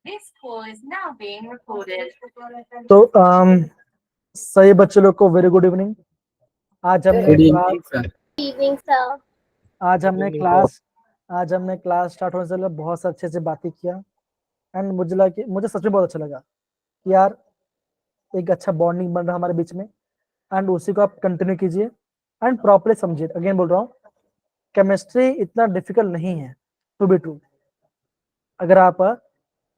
This call is now being recorded. तो सही बच्चे लोग को वेरी गुड इवनिंग। आज हमने good class evening sir. Evening sir. आज गुड हमने इवनिंग सर। क्लास आज हमने क्लास स्टार्ट होने से पहले बहुत अच्छे से बातें किया एंड मुझे लगा कि मुझे सच में बहुत अच्छा लगा कि यार एक अच्छा बॉन्डिंग बन रहा है हमारे बीच में एंड उसी को आप कंटिन्यू कीजिए एंड प्रॉपरली समझिए। अगेन बोल रहा हूँ, केमिस्ट्री इतना डिफिकल्ट नहीं है टू बी ट्रू। अगर आप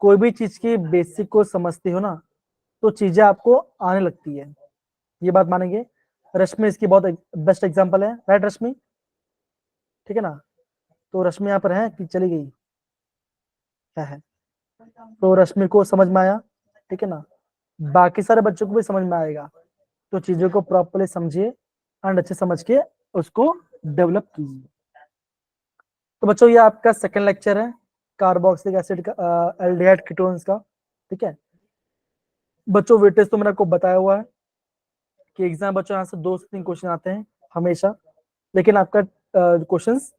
कोई भी चीज की बेसिक को समझते हो ना तो चीजें आपको आने लगती है। ये बात मानेंगे? रश्मि इसकी बहुत बेस्ट एग्जांपल है, राइट रश्मि? ठीक है ना? तो रश्मि यहाँ पर है कि चली गई? है। तो रश्मि को समझ में आया, ठीक है ना? बाकी सारे बच्चों को भी समझ में आएगा। तो चीजों को प्रॉपरली समझिए एंड अच्छे समझ के उसको डेवलप कीजिए। तो बच्चों ये आपका सेकंड लेक्चर है कार्बोक्सिलिक एसिड का, एल्डिहाइड कीटोन्स का। ठीक है बच्चों, वेटेज तो मैंने आपको बताया हुआ है कि एग्जाम बच्चों यहाँ से 2 से 3 क्वेश्चन आते हैं हमेशा, लेकिन आपका क्वेश्चंस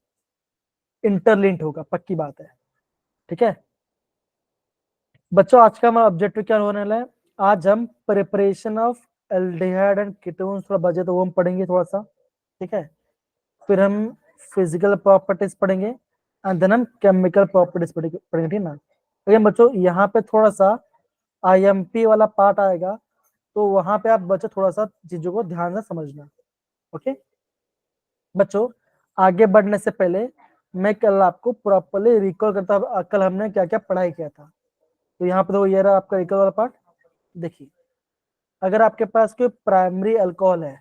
इंटरलिंक्ड होगा, पक्की बात है। ठीक है बच्चों, आज का हमारा ऑब्जेक्टिव क्या होने वाला है? आज हम preparation of aldehyde and ketones थोड़ा बचे तो वो हम पढ़ेंगे थोड़ा सा। ठीक है फिर हम फिजिकल प्रॉपर्टीज पढ़ेंगे एंड देन हम केमिकल प्रॉपर्टीज पढ़ेंगे। ठीक है ना? लेकिन बच्चों यहाँ पे थोड़ा सा आईएमपी वाला पार्ट आएगा, तो वहां पे आप बच्चों थोड़ा सा चीजों को ध्यान से समझना। ओके बच्चों, आगे बढ़ने से पहले मैं कल आपको प्रॉपरली रिकॉल करता हूँ कल हमने क्या क्या पढ़ाई किया था। तो यहाँ पे तो ये रहा आपका रिकॉल वाला पार्ट। देखिए अगर आपके पास कोई प्राइमरी अल्कोहल है,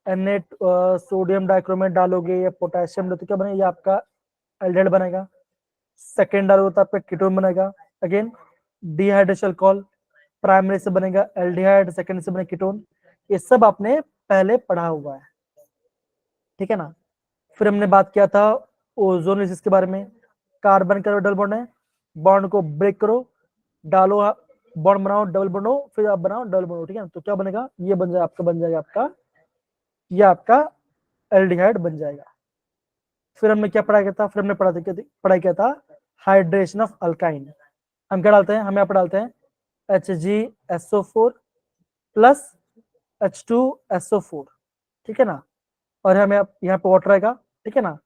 एनेट सोडियम डाइक्रोमेट डालोगे या पोटेशियम डालोगे तो क्या बनेगा? ये आपका एल्डिहाइड बनेगा। सेकेंड डालोगे तो आपका कीटोन बनेगा। अगेन डिहाइड्रेशन अल्कोहल प्राइमरी से बनेगा एल्डिहाइड, सेकेंड से बनेगा कीटोन। ये सब आपने पहले पढ़ा हुआ है। ठीक है ना? फिर हमने बात किया था ओजोन के बारे में। कार्बन का डबल बॉन्ड है, बॉन्ड को ब्रेक करो, डालो बॉन्ड बनाओ, डबल बॉन्ड हो, फिर आप बनाओ डबल बॉन्ड हो। ठीक है तो क्या बनेगा? ये बन जाएगा आपका, ये आपका एल्डिहाइड बन जाएगा। फिर हमने क्या पढ़ाई किया था? फिर हमने पढ़ाई किया था हाइड्रेशन ऑफ अल्काइन। हम क्या डालते हैं? हम यहाँ पर डालते हैं HgSO4 प्लस H2SO4। ठीक है ना? और हमें यहाँ पे वाटर आएगा। ठीक है ना?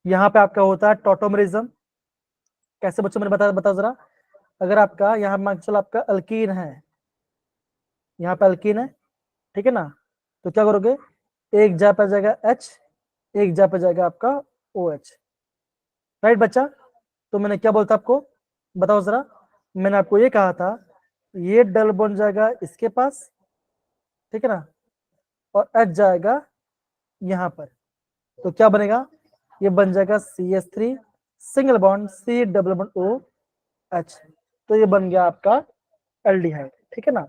यहाँ पे आपका होता है टॉटोमरिज्म। कैसे बच्चों, मैंने बताओ जरा। अगर आपका यहाँ मान के चलो आपका अल्कीन है, यहाँ पे अल्कीन है, ठीक है ना? तो क्या करोगे? एक जा पे जाएगा H, एक जा पे जाएगा आपका OH। राइट बच्चा? तो मैंने क्या बोलता आपको, बताओ जरा। मैंने आपको ये कहा था ये डबल बॉन्ड जाएगा इसके पास, ठीक है ना, और H जाएगा यहाँ पर, तो क्या बनेगा? ये बन जाएगा CH3 single bond C double bond OH। तो ये बन गया आपका एल्डिहाइड। ठीक है ना?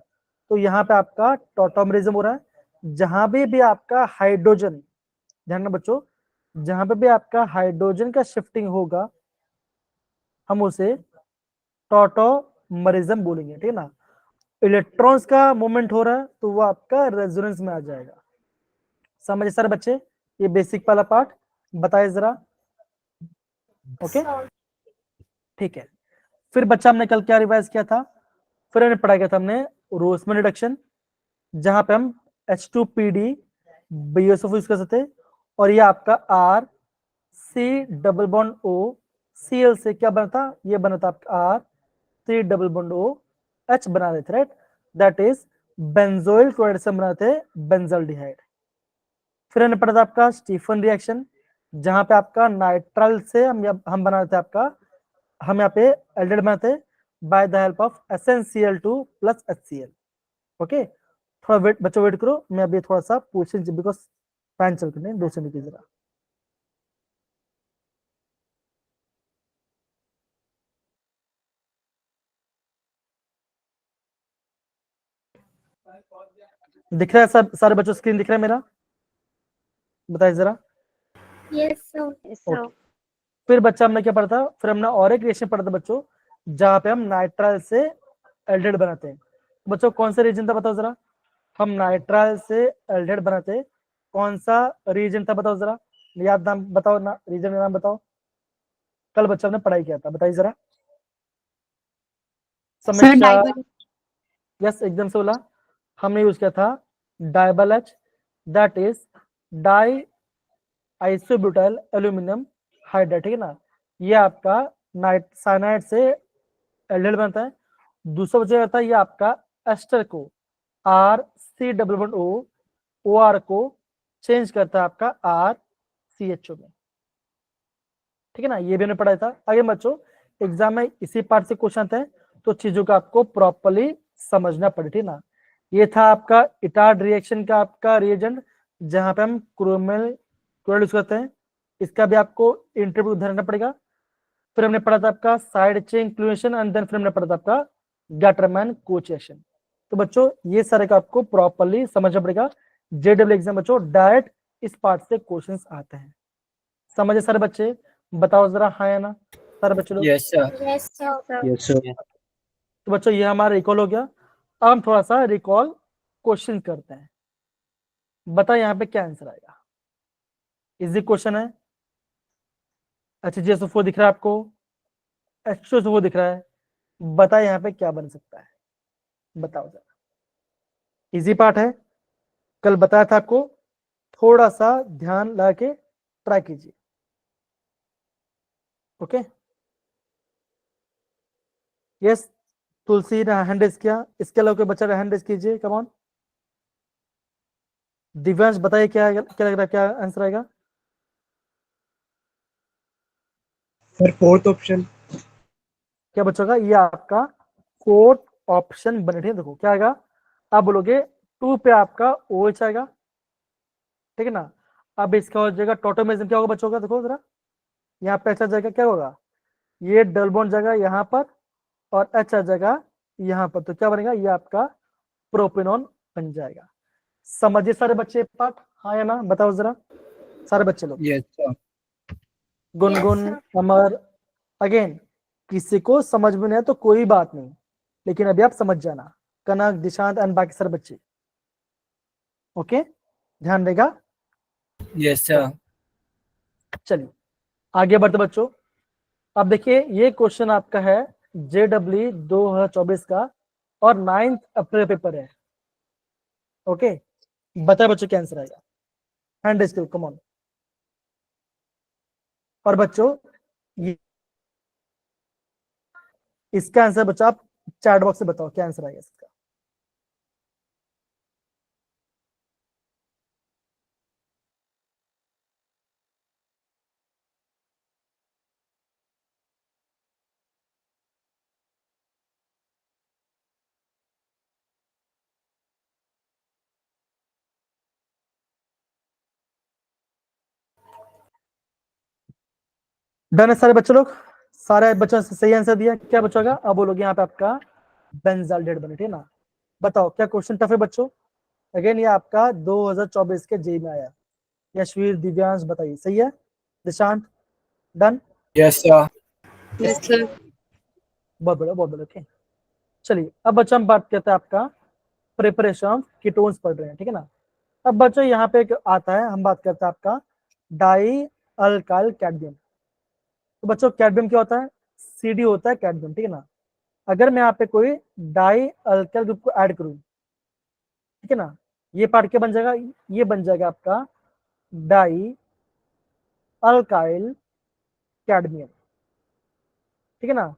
तो यहाँ पे आपका टॉटोमरिज्म हो रहा है। जहां भी आपका हाइड्रोजन, ध्यान में बच्चों, जहां पे भी आपका हाइड्रोजन का शिफ्टिंग होगा हम उसे टॉटोमरिज्म बोलेंगे। ठीक है ना? इलेक्ट्रॉन्स का मूवमेंट हो रहा है तो वो आपका रेजोनेंस में आ जाएगा। समझे सारे बच्चे? ये बेसिक वाला पार्ट बताए जरा। ओके ठीक है फिर बच्चा हमने कल क्या रिवाइज किया था? फिर हमने पढ़ा किया था हमने रोसमन रिडक्शन, जहां पे हम H2PD BSO यूज कर सकते, और ये आपका R C double bond O Cl से क्या बनता? ये बनता आपका R C double bond O H बना देते, right? That is benzoyl chloride से बनाते बेंजल्डिहाइड। फिर हमने पढ़ा था आपका स्टीफन रिएक्शन, जहां पे आपका नाइट्राइल से हम बना देते आपका, हम यहाँ पे एल्डिहाइड बनाते bye the help of SnCl2 plus HCl। Okay थोड़ा वेट बच्चों, वेट करो, मैं अभी थोड़ा सा पूछ बिकॉज फैन चल रहे हैं, 2 सेकंड की जरा। दिख रहा है सब सारे बच्चों? स्क्रीन दिख रहा है मेरा? बताइए जरा। Yes sir. ओके फिर बच्चा हमने क्या पढ़ा था? फिर हमने और एक रिएक्शन पढ़ा था बच्चों, जहां पे हम नाइट्राइल से एल्डिहाइड बनाते हैं। बच्चों कौन सा रीजन था बताओ जरा? हम नाइट्राइल से एल्डिहाइड बनाते हैं, कौन सा रीजन था बताओ जरा? याद नाम बताओ ना, रीजन का नाम बताओ। कल बच्चा ने पढ़ाई किया था, बताइए जरा। समीक्षा, यस एकदम से बोला। हमने यूज किया था DIBAL H, that is di isobutyl aluminium hydride, ठीक है ना। ये आपका नाइट साइनाइड से एल्डिहाइड बनता है। दूसरा बचा जाता है ये आपका एस्टर को RC11O OR को चेंज करता है आपका RCHO में, ठीक है ना। ये भी हमने पढ़ा था। आगे बच्चों एग्जाम में इसी पार्ट से क्वेश्चन आते हैं, तो चीजों का आपको प्रॉपर्ली समझना पड़े, ठीक ना। ये था आपका इटार्ड रिएक्शन का आपका रिएजेंट, जहां पे हम क्रोमेल यूज करते हैं। इसका भी आपको इंटरव्यू धरना पड़ेगा। फिर हमने पढ़ा था आपका side chain inclusion and then फिर हमने पढ़ा था आपका गैटरमैन कोएफिशिएंट। तो बच्चों ये सारे का आपको प्रॉपर्ली समझना पड़ेगा। JEE एग्जाम बच्चों डायरेक्ट इस पार्ट से क्वेश्चंस आते हैं। समझे सारे बच्चे? बताओ जरा हाँ या ना सारे बच्चे लोग। Yes sir. Yes, sir. Yes sir. तो बच्चों ये हमारा रिकॉल हो गया। अब हम थोड़ा सा रिकॉल क्वेश्चन करते हैं। बता यहाँ पे क्या आंसर आएगा। इजी क्वेश्चन है। HGSO4 दिख रहा है आपको, H2SO4 दिख रहा है। बता यहाँ पे क्या बन सकता है, बताओ जरा। इजी पार्ट है, कल बताया था आपको। थोड़ा सा ध्यान लगा के ट्राई कीजिए, ओके। यस तुलसी ने हैंड रेज किया, इसके अलावा कोई बच्चा हैंड रेज कीजिए, कम ऑन। दिव्यांश बताइए क्या क्या लग रहा है, क्या आंसर आएगा। Sir fourth option. क्या बच्चों का ये आपका फोर्थ ऑप्शन बने, ठीक है। देखो क्या आएगा, आप बोलोगे 2 पे आपका OH आएगा, ठीक है ना। अब इसका हो जाएगा टोटोमेरिज्म, क्या होगा बच्चों का, देखो जरा। यहाँ पे H आ जाएगा, क्या होगा, ये डबल बॉन्ड जाएगा यहाँ पर और H आ जाएगा यहाँ पर, तो क्या बनेगा, ये आपका प्रोपेनॉन बन जाएगा। समझिए सारे बच्चे पार्ट, हाँ या ना बताओ जरा सारे बच्चे लोग। Yes sir. Gungun, Yes, Amar, again किसी को समझ में नहीं है तो कोई बात नहीं, लेकिन अभी आप समझ जाना। कनक, दिशांत एंड बाकी सारे बच्चे, ओके, ध्यान देगा। Yes sir. चलिए आगे बढ़ते बच्चों। अब देखिए ये क्वेश्चन आपका है JEE 2024 का और 9 अप्रैल पेपर है, ओके। बताए बच्चों क्या आंसर आएगा, हैंड रेज करो, कम ऑन। और बच्चों इसका आंसर बच्चों आप चैट बॉक्स में बताओ क्या आंसर आएगा इसका। डन है सारे बच्चों लोग, सारे बच्चों ने सही आंसर दिया। क्या बच्चों का, अब बोलोगे यहाँ पे आपका बेंजाल्डेट बने, ठीक है ना। बताओ क्या क्वेश्चन टफ है बच्चों। अगेन ये आपका 2024 के JEE में आया। यशवीर, दिव्यांश बताइए सही है। Dishant done, yes sir. Yes, sir. बहुत बढ़िया बहुत बढ़िया, ओके। चलिए अब बच्चों हम बात करते हैं आपका प्रिपरेशन ऑफ कीटोन्स पढ़ रहे हैं, ठीक है ना। अब बच्चों यहाँ पे एक आता है, हम बात करते हैं आपका डाई अल्काइल कैडमियम। तो बच्चों कैडमियम क्या होता है, CD होता है कैडमियम, ठीक है ना। अगर मैं यहाँ पे कोई डाई अल्काइल ग्रुप को ऐड करूं, ठीक है ना, ये पार्ट क्या बन जाएगा, ये बन जाएगा आपका डाई अल्काइल कैडमियम, ठीक है ना।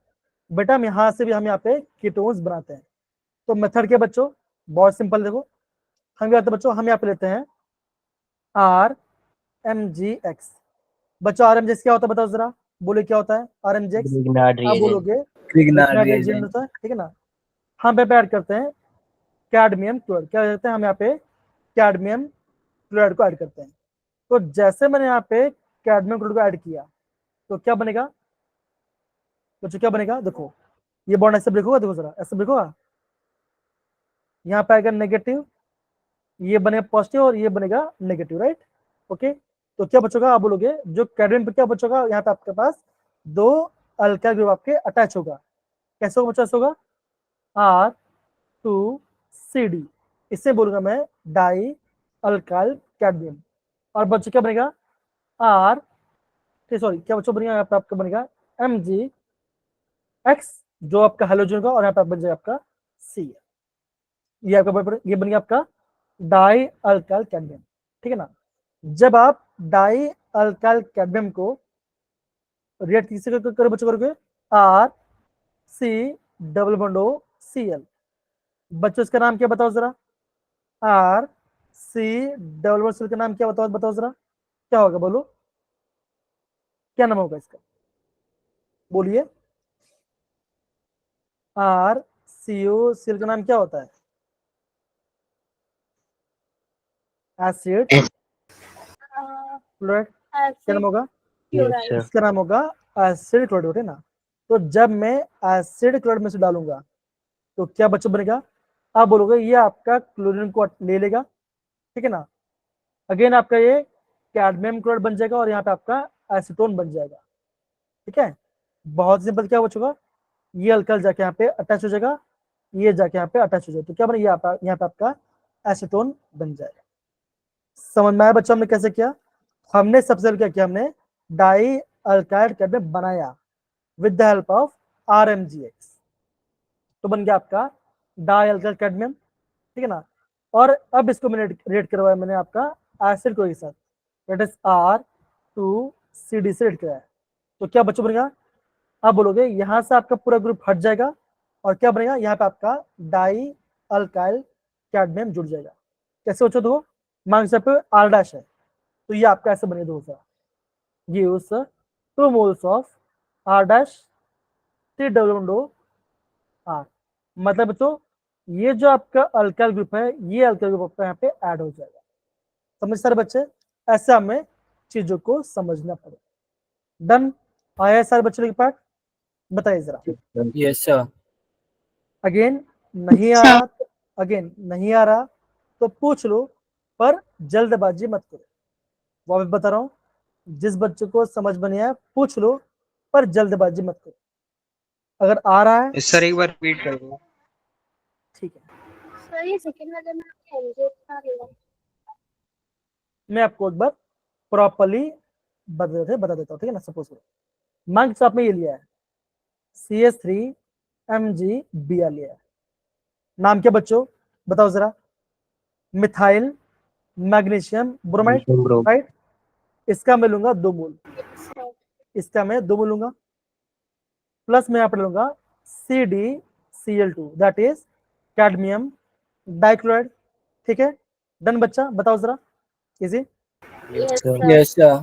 बेटा हम यहाँ से भी हम यहाँ पे कीटोन्स बनाते हैं। तो मेथड क्या बच्चों, बहुत सिंपल, देखो हम क्या बच्चों, हम यहाँ पे लेते हैं RMGX। बच्चों RMGX क्या होता है बताओ जरा, बोले क्या होता है RMGX। ग्रिग्नार्ड आप रिएजेंट। बोलोगे ग्रिग्नार्ड ग्रिग्नार्ड रिएजेंट रिएजेंट। होता है, ठीक है ना। हम पे ऐड करते हैं कैडमियम क्लोराइड, क्या करते हैं हम यहाँ पे कैडमियम क्लोराइड को ऐड करते हैं। तो जैसे मैंने यहाँ पे कैडमियम क्लोराइड को ऐड किया तो क्या बनेगा बच्चों, क्या बनेगा, देखो ये बॉन्ड ऐसे ब्रेक होगा, देखो जरा ऐसे ब्रेक होगा, यहाँ पे आएगा नेगेटिव, ये बनेगा पॉजिटिव और ये बनेगा नेगेटिव, राइट, ओके। तो क्या बचोगा, आप बोलोगे जो कैडमियम पे क्या बचोगा, यहाँ पे आपके पास 2 अल्काइल ग्रुप आपके अटैच होगा। कैसे होगा बच्चों, ऐसे होगा R2CD, इससे बोलूंगा मैं डाई अल्काइल कैडमियम। और बच्चों क्या बनेगा सॉरी क्या बच्चों बनेगा, यहाँ पे आपका बनेगा MgX जो आपका हेलोजन का, और यहाँ पे बन जाएगा आपका सी। ये आपका ये बन गया आपका डाई अल्काइल कैडमियम, ठीक है ना। जब आप डाई अल्काइल कैडमियम को रिएक्ट किससे करोगे बच्चों, करोगे R C double bond O C L. बच्चों इसका नाम क्या बताओ जरा, R C double bond C L का नाम क्या बताओ, बताओ जरा क्या होगा, बोलो क्या नाम होगा इसका, बोलिए। आर सी ओ सी एल का नाम क्या होता है, एसिड क्लोराइड, क्या नाम Acid होगा, chloride. इसका नाम होगा एसिड क्लोराइड, है ना। तो जब मैं एसिड क्लोराइड में से डालूंगा तो क्या बच्चों बनेगा, आप बोलोगे ये आपका क्लोरीन को ले लेगा, ठीक है ना। अगेन आपका ये कैडमियम क्लोराइड बन जाएगा और यहाँ पे आपका एसीटोन बन जाएगा, ठीक है। बहुत सिंपल, क्या बचेगा, ये अल्काइल जाके यहाँ पे अटैच हो जाएगा, ये जाके यहाँ पे अटैच हो जाएगा, तो क्या बनेगा, यहाँ पे आपका एसीटोन बन जाएगा। समझ में आया बच्चों हमने कैसे किया, हमने सबसे पहले क्या किया, हमने डाई अल्काइल कैडमियम बनाया with the help of RMGX, तो बन गया आपका डाई अल्काइल कैडमियम, ठीक है ना। और अब इसको मैंने रेट करवाया मैंने आपका एसिड क्लोराइड के साथ, दैट इज R2CD से रेट कराया, तो क्या बच्चों बनेगा, आप बोलोगे यहां से आपका पूरा ग्रुप हट जाएगा और क्या बनेगा, यहाँ पे आपका डाई अल्काइल कैडमियम जुड़ जाएगा। कैसे बच्चों, देखो मान लीजिए पे R डैश है, तो ये आपका ऐसे बनेगा, देखो ये उस 2 moles of R dash C double bond O R, मतलब बच्चों ये जो आपका अल्काइल ग्रुप है, ये अल्काइल ग्रुप आपका यहाँ पे ऐड हो जाएगा। समझ सारे बच्चे, ऐसे हमें चीजों को समझना पड़ेगा। डन, आया सारे बच्चों के पार्ट, बताइए जरा। Yes, sir. अगेन नहीं आ रहा, अगेन नहीं आ रहा तो पूछ लो, पर जल्दबाजी मत करो। वापस बता रहा हूँ, जिस बच्चे को समझ में नहीं आया पूछ लो, पर जल्दबाजी मत करो। अगर आ रहा है सर एक बार रिपीट कर दो। ठीक है, सर ये सेकंड वाले में एनजे था लेना। मैं आपको एक बार प्रॉपरली बता देता हूँ, ठीक है ना। सपोज मार्क्स आपने ये लिया है CH3MgBr लिया है, नाम क्या बच्चों बताओ जरा, मिथाइल मैग्नीशियम ब्रोमाइड, राइट। इसका मैं लूंगा 2 मोल, इसका मैं 2 मोल लूंगा, प्लस मैं यहाँ पर लूंगा CdCl2 that is cadmium dichloride, ठीक है। डन बच्चा, बताओ जरा, easy. Yes, sir. Yes, sir.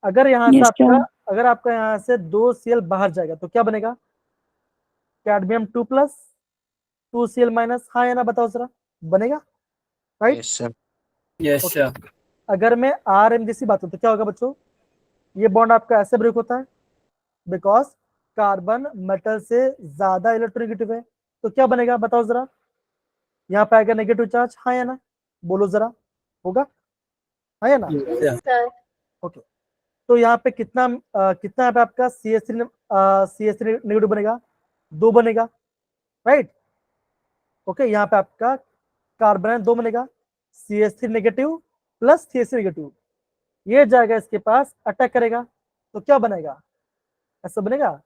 अगर यहाँ से Yes, आपका sir. अगर आपका यहाँ से 2 Cl बाहर जाएगा तो क्या बनेगा, कैडमियम 2 प्लस 2 Cl माइनस, हाँ या ना बताओ जरा, बनेगा, right. Yes sir. Yes, sir. अगर मैं RMGC बात करूं तो क्या होगा बच्चों, ये बॉन्ड आपका ऐसे ब्रेक होता है बिकॉज कार्बन मेटल से ज्यादा इलेक्ट्रोनेगेटिव है, तो क्या बनेगा बताओ जरा, यहाँ पे आएगा नेगेटिव चार्ज, हाँ या ना, बोलो जरा, होगा हाँ या ना। Yes, Yes, sir. sir. Okay, तो यहाँ पे कितना कितना यहाँ पे आपका CH3 नेगेटिव बनेगा, 2 बनेगा, राइट। ओके, यहाँ पे आपका कार्बन 2 बनेगा, CH3 negative plus CH3 negative, ये जाएगा इसके पास अटैक करेगा, तो क्या बनेगा, ऐसा बनेगा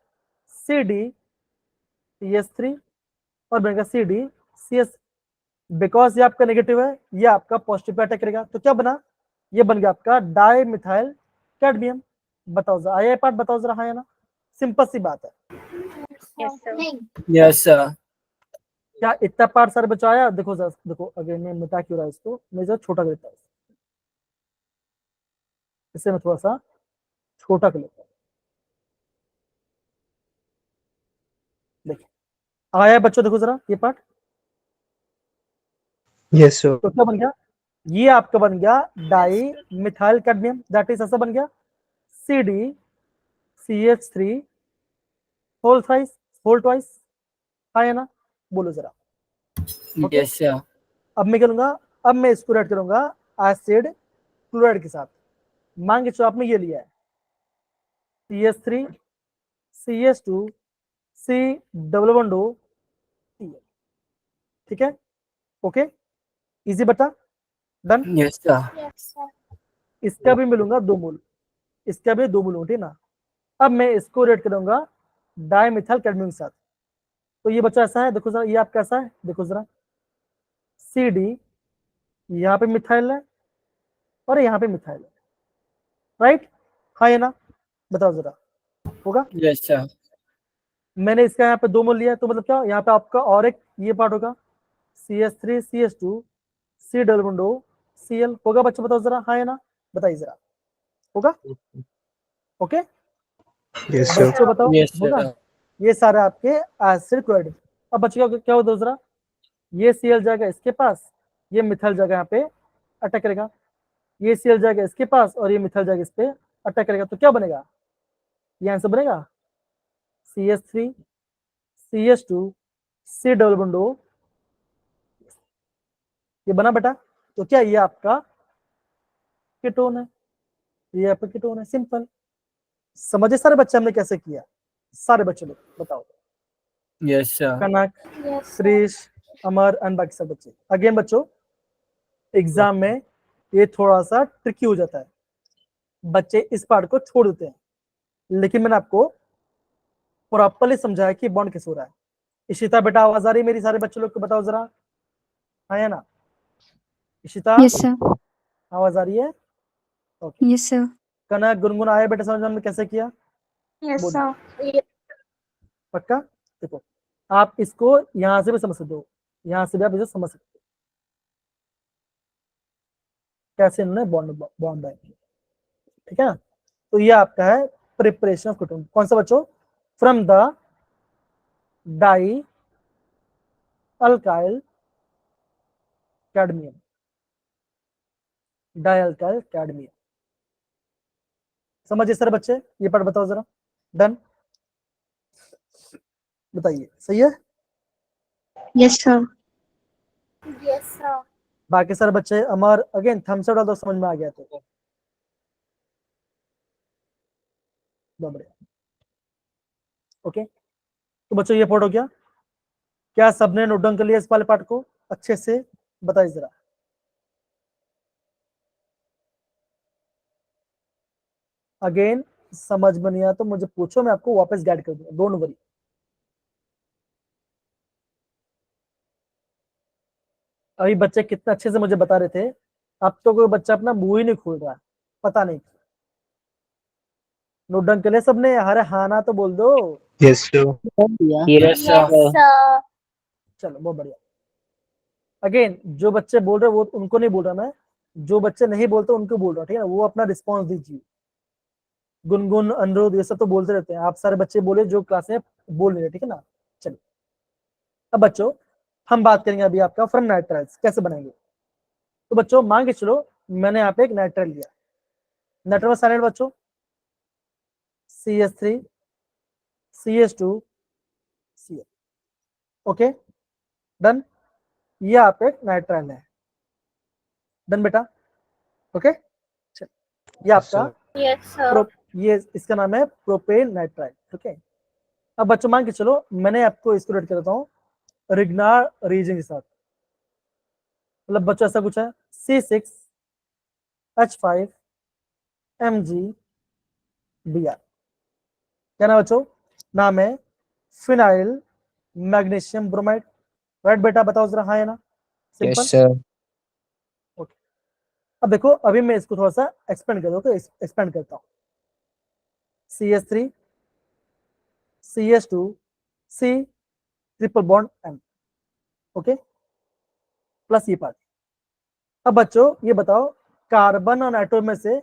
CdCH3 और बनेगा CdCH, बिकॉज ये आपका नेगेटिव है, ये आपका पॉजिटिव पे अटैक करेगा, तो क्या बना, ये बन गया आपका डाई मिथाइल कैडमियम। बताओ जरा, आया पार्ट बताओ जरा, हाँ या ना, सिंपल सी बात है। Yes, sir. नहीं. Yes, sir. क्या इतना पार्ट सारे बच्चों आया, देखो जरा, देखो अगर मैं मिटा क्यों रहा इसको, मैं जरा छोटा कर देता हूँ, इसे मैं थोड़ा सा छोटा कर लेता हूँ। देखिए आया बच्चों, देखो जरा ये पार्ट, Yes, sir. तो क्या बन गया, ये आपका बन गया di methyl cadmium, that is ऐसा बन गया CdCH3 होल ट्वाइस, हाँ या ना, बोलो जरा। Okay. Yes, sir. अब मैं करूंगा, अब मैं इसको रेड करूंगा एसिड क्लोराइड के साथ, मान के चलो आपने ये लिया है CH3 CH2 C double bond O Cl, ठीक है। ओके, इजी बता, done. Yes, sir. Yes, sir. इसका भी मिलूंगा 2 मोल, इसका भी 2 मोल, ठीक ना। अब मैं इसको रेड करूंगा डाई मिथाइल कैडमियम के साथ, तो ये बच्चा ऐसा है, देखो जरा, ये आपका ऐसा है, देखो जरा, CD यहाँ पे मिथाइल है और यहाँ पे मिथाइल है, राइट? हाँ या ना, बताओ जरा, होगा? Yes, sir. मैंने इसका यहाँ पे 2 मोल लिया है, तो मतलब क्या, यहाँ पे आपका और एक ये पार्ट होगा, CH3 CH2 C double bond O Cl, होगा बच्चों? बताओ जरा, हाँ या ना, बताइए जरा, होगा? Okay Yes, sir. बच्चों बताओ, Yes, होगा? sir. ये सारे आपके एसिड क्लोराइड। अब बच्चों क्या होता है जरा, ये Cl जाएगा इसके पास, ये मिथाइल जाएगा यहाँ पे अटैक करेगा, ये Cl जाएगा इसके पास और ये मिथाइल जाएगा इस पे अटैक करेगा, तो क्या बनेगा? ये आंसर बनेगा CH3 CH2 C double bond O, ये बना बेटा। तो क्या ये आपका कीटोन है, ये आपका कीटोन है, सिंपल। समझे सारे बच्चे हमने कैसे किया? सारे बच्चे लोग बताओ, Yes, sir. Kanak, Yes, sir. Shrish, Amar and बाकी सब बच्चे। अगेन बच्चों, एग्जाम में ये थोड़ा सा ट्रिकी हो जाता है, बच्चे इस पार्ट को छोड़ देते हैं, लेकिन मैंने आपको प्रॉपरली समझाया कि बॉन्ड कैसे हो रहा है। इशिता बेटा आवाज आ रही है मेरी? सारे बच्चे लोग को बताओ जरा, हाँ या ना? Ishita Yes, sir. आवाज आ रही है? ओके। Yes, sir. कनक, गुनगुन आए बेटा समझ में हमने कैसे किया? Yes, बोलो। sir. पक्का? देखो, आप इसको यहां से भी समझ सकते हो, यहां से भी आप इसे समझ सकते हो कैसे इन्होंने बॉन्ड बॉन्ड बनाए, ठीक है ना? तो ये आपका है प्रिपरेशन ऑफ कीटोन। कौन सा बच्चों? From the die alkyl cadmium, die alkyl cadmium. समझिए सर बच्चे, ये पार्ट बताओ जरा। डन? बताइए, सही है? Yes, sir. Yes, sir. बाकी सारे बच्चे, अमर अगेन थम्स अप डाल दो, समझ में आ गया तो बहुत बढ़िया। ओके, तो बच्चों ये पार्ट हो गया। क्या सबने नोट डाउन कर लिया इस वाले पार्ट को अच्छे से? बताइए जरा। अगेन समझ में नहीं आया तो मुझे पूछो, मैं आपको वापस गाइड कर दूंगा, डोंट वरी। अभी बच्चे कितना अच्छे से मुझे बता रहे थे, अब तो कोई बच्चा अपना मुंह ही नहीं खोल रहा है, पता नहीं। नोट डाउन कर लिया सबने? अरे हाँ ना तो बोल दो। Yes, sir. Yes, sir. Yes, sir. चलो बहुत बढ़िया। अगेन जो बच्चे बोल रहे वो उनको नहीं बोल रहा मैं, जो बच्चे नहीं बोलते उनको बोल रहा, ठीक है ना? वो अपना रिस्पॉन्स दीजिए। गुनगुन, अनुरोध, ये सब तो बोलते रहते हैं, आप सारे बच्चे बोले जो क्लास में बोल रहे हैं, ठीक है ना? चलिए अब बच्चों हम बात करेंगे अभी आपका फ्रॉम नाइट्राइल्स कैसे बनाएंगे। तो बच्चों मान के चलो मैंने यहाँ पे एक नाइट्राइल लिया, नाइट्राइल में सारे बच्चों CH3 CH2 Cl, okay done. ये आप एक नाइट्राइल है, डन बेटा? ओके चल, ये आपका Yes, sir. ये इसका नाम है प्रोपेन नाइट्राइल, ठीक है? अब बच्चों मान के चलो मैंने आपको इसको रेड कर देता हूँ रिग्नार रीजन के साथ, मतलब बच्चों ऐसा कुछ है C6H5 MgBr, क्या नाम बच्चों? नाम है फिनाइल मैग्नीशियम ब्रोमाइड, राइट बेटा? बताओ जरा, हाँ है ना? Yes, simple. sir. ओके, अब देखो अभी मैं इसको थोड़ा सा एक्सपेंड कर दूँ, एक्सपेंड करता हूँ। CH3 CH2 C triple bond M, okay plus ये पार्ट। अब बच्चों ये बताओ कार्बन और नाइट्रोजन में से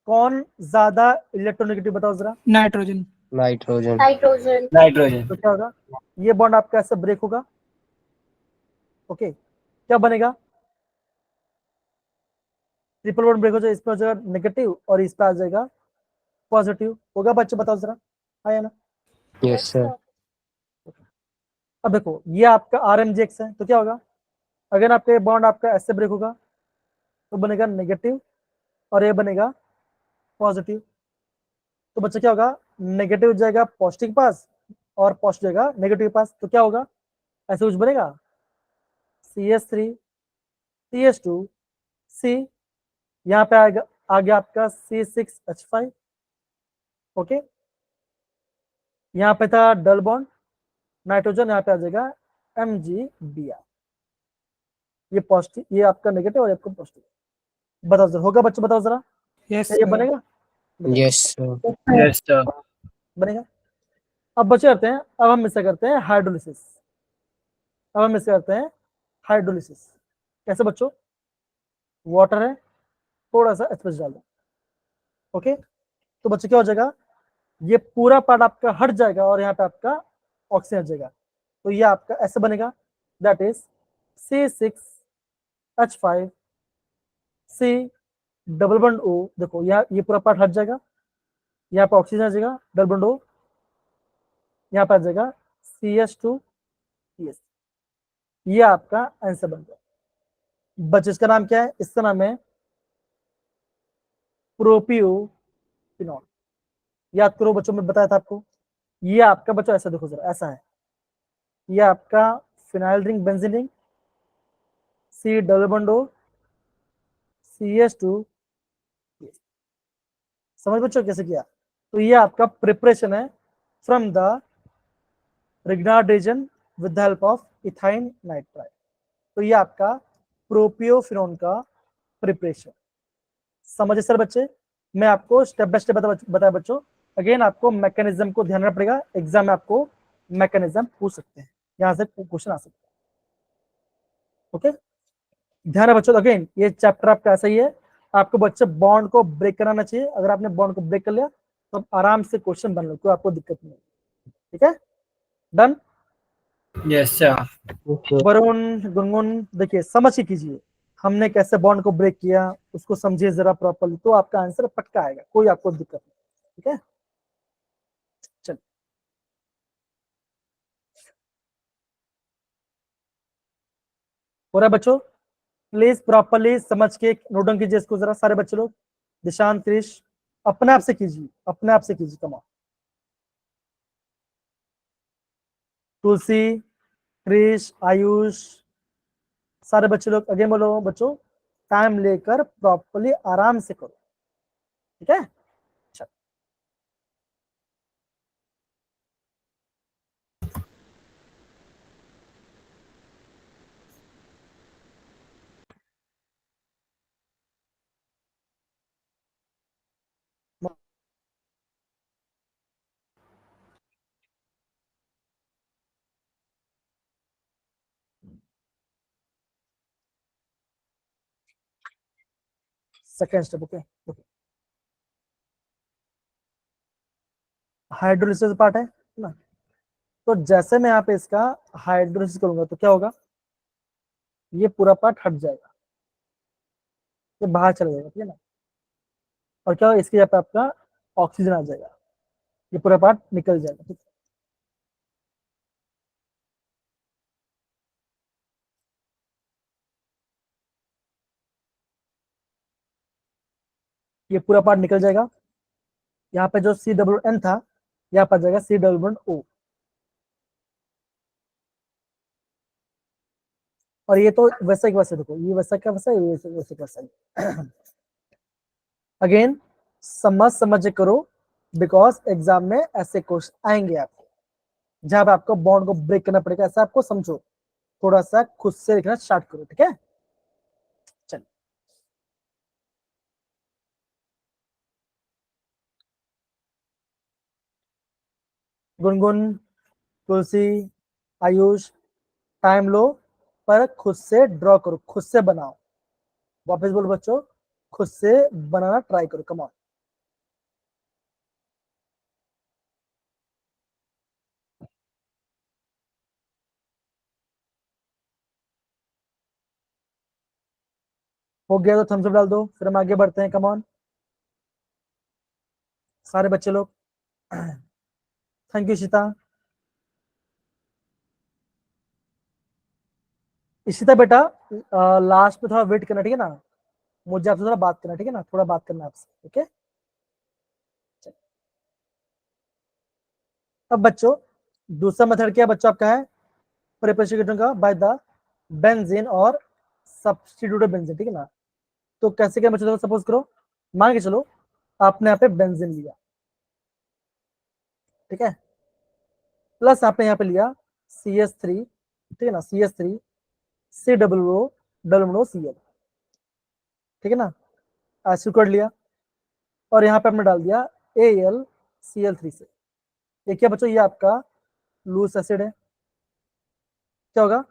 कौन ज्यादा इलेक्ट्रोनेगेटिव, बताओ जरा। Nitrogen. Nitrogen. Nitrogen. Nitrogen. तो क्या होगा? ये बॉन्ड आपका ऐसे ब्रेक होगा, ओके क्या बनेगा? ट्रिपल बॉन्ड ब्रेक हो जाएगा, इसमें हो जाएगा नेगेटिव और इस पे आ जाएगा पॉजिटिव, होगा बच्चों? बताओ जरा, आया ना? Yes, sir. अब देखो ये आपका RMGX है, तो क्या होगा? अगर आपका बॉन्ड आपका ऐसे ब्रेक होगा तो बनेगा नेगेटिव और ये बनेगा पॉजिटिव, तो बच्चा क्या होगा? नेगेटिव जाएगा पॉजिटिव के पास और पॉजिटिव जाएगा नेगेटिव के पास, तो क्या होगा? ऐसे कुछ बनेगा CH3 CH2 C, यहाँ पे आएगा आ गया आपका C6H5, ओके यहाँ पे था डबल बॉन्ड नाइट्रोजन यहाँ पे आ जाएगा MgBr, ये पॉजिटिव, ये आपका नेगेटिव और आपका पॉजिटिव। बताओ जरा, होगा बच्चों, बताओ जरा, Yes, क्या ये बनेगा? बताओ, Yes, sir. Yes, sir. बनेगा। अब बच्चे करते हैं, अब हम इससे करते हैं हाइड्रोलिसिस। अब हम इससे करते हैं हाइड्रोलिसिस। कैसे बच्चों? वाटर है, थोड़ा सा एस्पेस डाल दो, ओके। तो बच्चे क्या हो जाएगा, ये पूरा पार्ट आपका हट जाएगा और यहाँ पे आपका ऑक्सीजन हट जाएगा। तो ये आपका ऐसे बनेगा, that is C6H5 C double bond O। देखो यहाँ ये पूरा पार्ट हट जाएगा, यहाँ पे ऑक्सीजन आ जाएगा, डबल बॉन्ड O, यहाँ पे आ जाएगा CH2PS। ये आपका आंसर बन गया। बच्चे इसका नाम क्या है? इसका नाम है प्रोपियोफिनॉल। याद करो बच्चों, मैं बताया था आपको, ये आपका बच्चों ऐसा देखो जरा, ऐसा है, ये आपका phenyl ring benzene ring, C double bond O CH2। समझ बच्चों कैसे किया? तो ये आपका प्रिपरेशन है from the Grignard reagent with the help of ethyne nitride. तो ये आपका प्रोपियोफिनॉन का प्रिपरेशन। समझे सर बच्चे? मैं आपको स्टेप बाय स्टेप बताया बच्चों। अगेन आपको मैकेनिज्म को ध्यान रखना पड़ेगा, एग्जाम में आपको मैकेनिज्म पूछ सकते हैं, यहां से क्वेश्चन आ सकते हैं, ओके। ध्यान है बच्चों, अगेन ये चैप्टर आपका ऐसा ही है, आपको बच्चे बॉन्ड को ब्रेक कराना चाहिए। अगर आपने बॉन्ड को ब्रेक कर लिया तो आप आराम से क्वेश्चन बन लो, कोई आपको दिक्कत नहीं, ठीक है। Done. Yes, sir. Varun, Gungun, देखिए समझ के कीजिए, हमने कैसे बॉन्ड को ब्रेक किया उसको समझिए जरा प्रॉपर्ली, तो आपका आंसर पक्का आएगा, कोई आपको दिक्कत नहीं, ठीक है। चलिए, हो रहा है बच्चों? प्लीज प्रॉपर्ली समझ के नोट डाउन कीजिए इसको जरा, सारे बच्चे लोग। दिशांत, क्रिश, अपने आप से कीजिए, अपने आप से कीजिए, कमाओ। तुलसी, क्रिश, आयुष, सारे बच्चे लोग अगेन बोलो बच्चों, टाइम लेकर प्रॉपर्ली आराम से करो, ठीक है। चलो, second step, okay. Hydrolysis part है ना, तो जैसे मैं यहाँ पे इसका हाइड्रोलिसिस करूंगा तो क्या होगा, ये पूरा पार्ट हट जाएगा, ये बाहर चला जाएगा, ठीक है ना। और क्या होगा, इसके यहाँ पे आपका ऑक्सीजन आ जाएगा, ये पूरा पार्ट निकल जाएगा, ठीक है। ये पूरा पार्ट निकल जाएगा, यहाँ पे जो C था, यहाँ पर जाएगा C O। और ये तो वैसा ही वैसे, देखो ये वैसा का वैसा, ये वैसे वैसे का वैसा ही। अगेन समझ समझ करो, बिकॉज एग्जाम में ऐसे क्वेश्चन आएंगे आपको, जहां पे आपको बॉन्ड को ब्रेक करना पड़ेगा, ऐसा आपको समझो, थोड़ा सा खुद से लिखना स्टार्ट करो, ठीक है। चलिए, गुनगुन, तुलसी, आयुष, टाइम लो, पर खुद से ड्रॉ करो, खुद से बनाओ। वापस बोलो बच्चों, खुद से बनाना ट्राई करो, कम ऑन। हो गया तो थम्स अप डाल दो, फिर हम आगे बढ़ते हैं, कम ऑन सारे बच्चे लोग। Thank you Ishita. इशिता बेटा, लास्ट में थोड़ा वेट करना, ठीक है ना, मुझे आपसे थोड़ा बात करना, ठीक है ना, थोड़ा बात करना आपसे, ओके। अब बच्चों दूसरा मेथड क्या बच्चों आपका है, प्रिपरेशन का बाय द बेंजीन और सब्स्टिट्यूटेड बेंजीन, ठीक है ना। तो कैसे क्या बच्चों, सपोज करो, मान के चलो आपने यहाँ पे बेंजीन लिया, ठीक है, प्लस आपने यहाँ पे लिया CH3, ठीक है ना, CH3 COO ठीक है ना, एसिड कर लिया और यहाँ पे हमने डाल दिया AlCl3 से। ये क्या बच्चों, ये आपका लूज एसिड है। क्या होगा,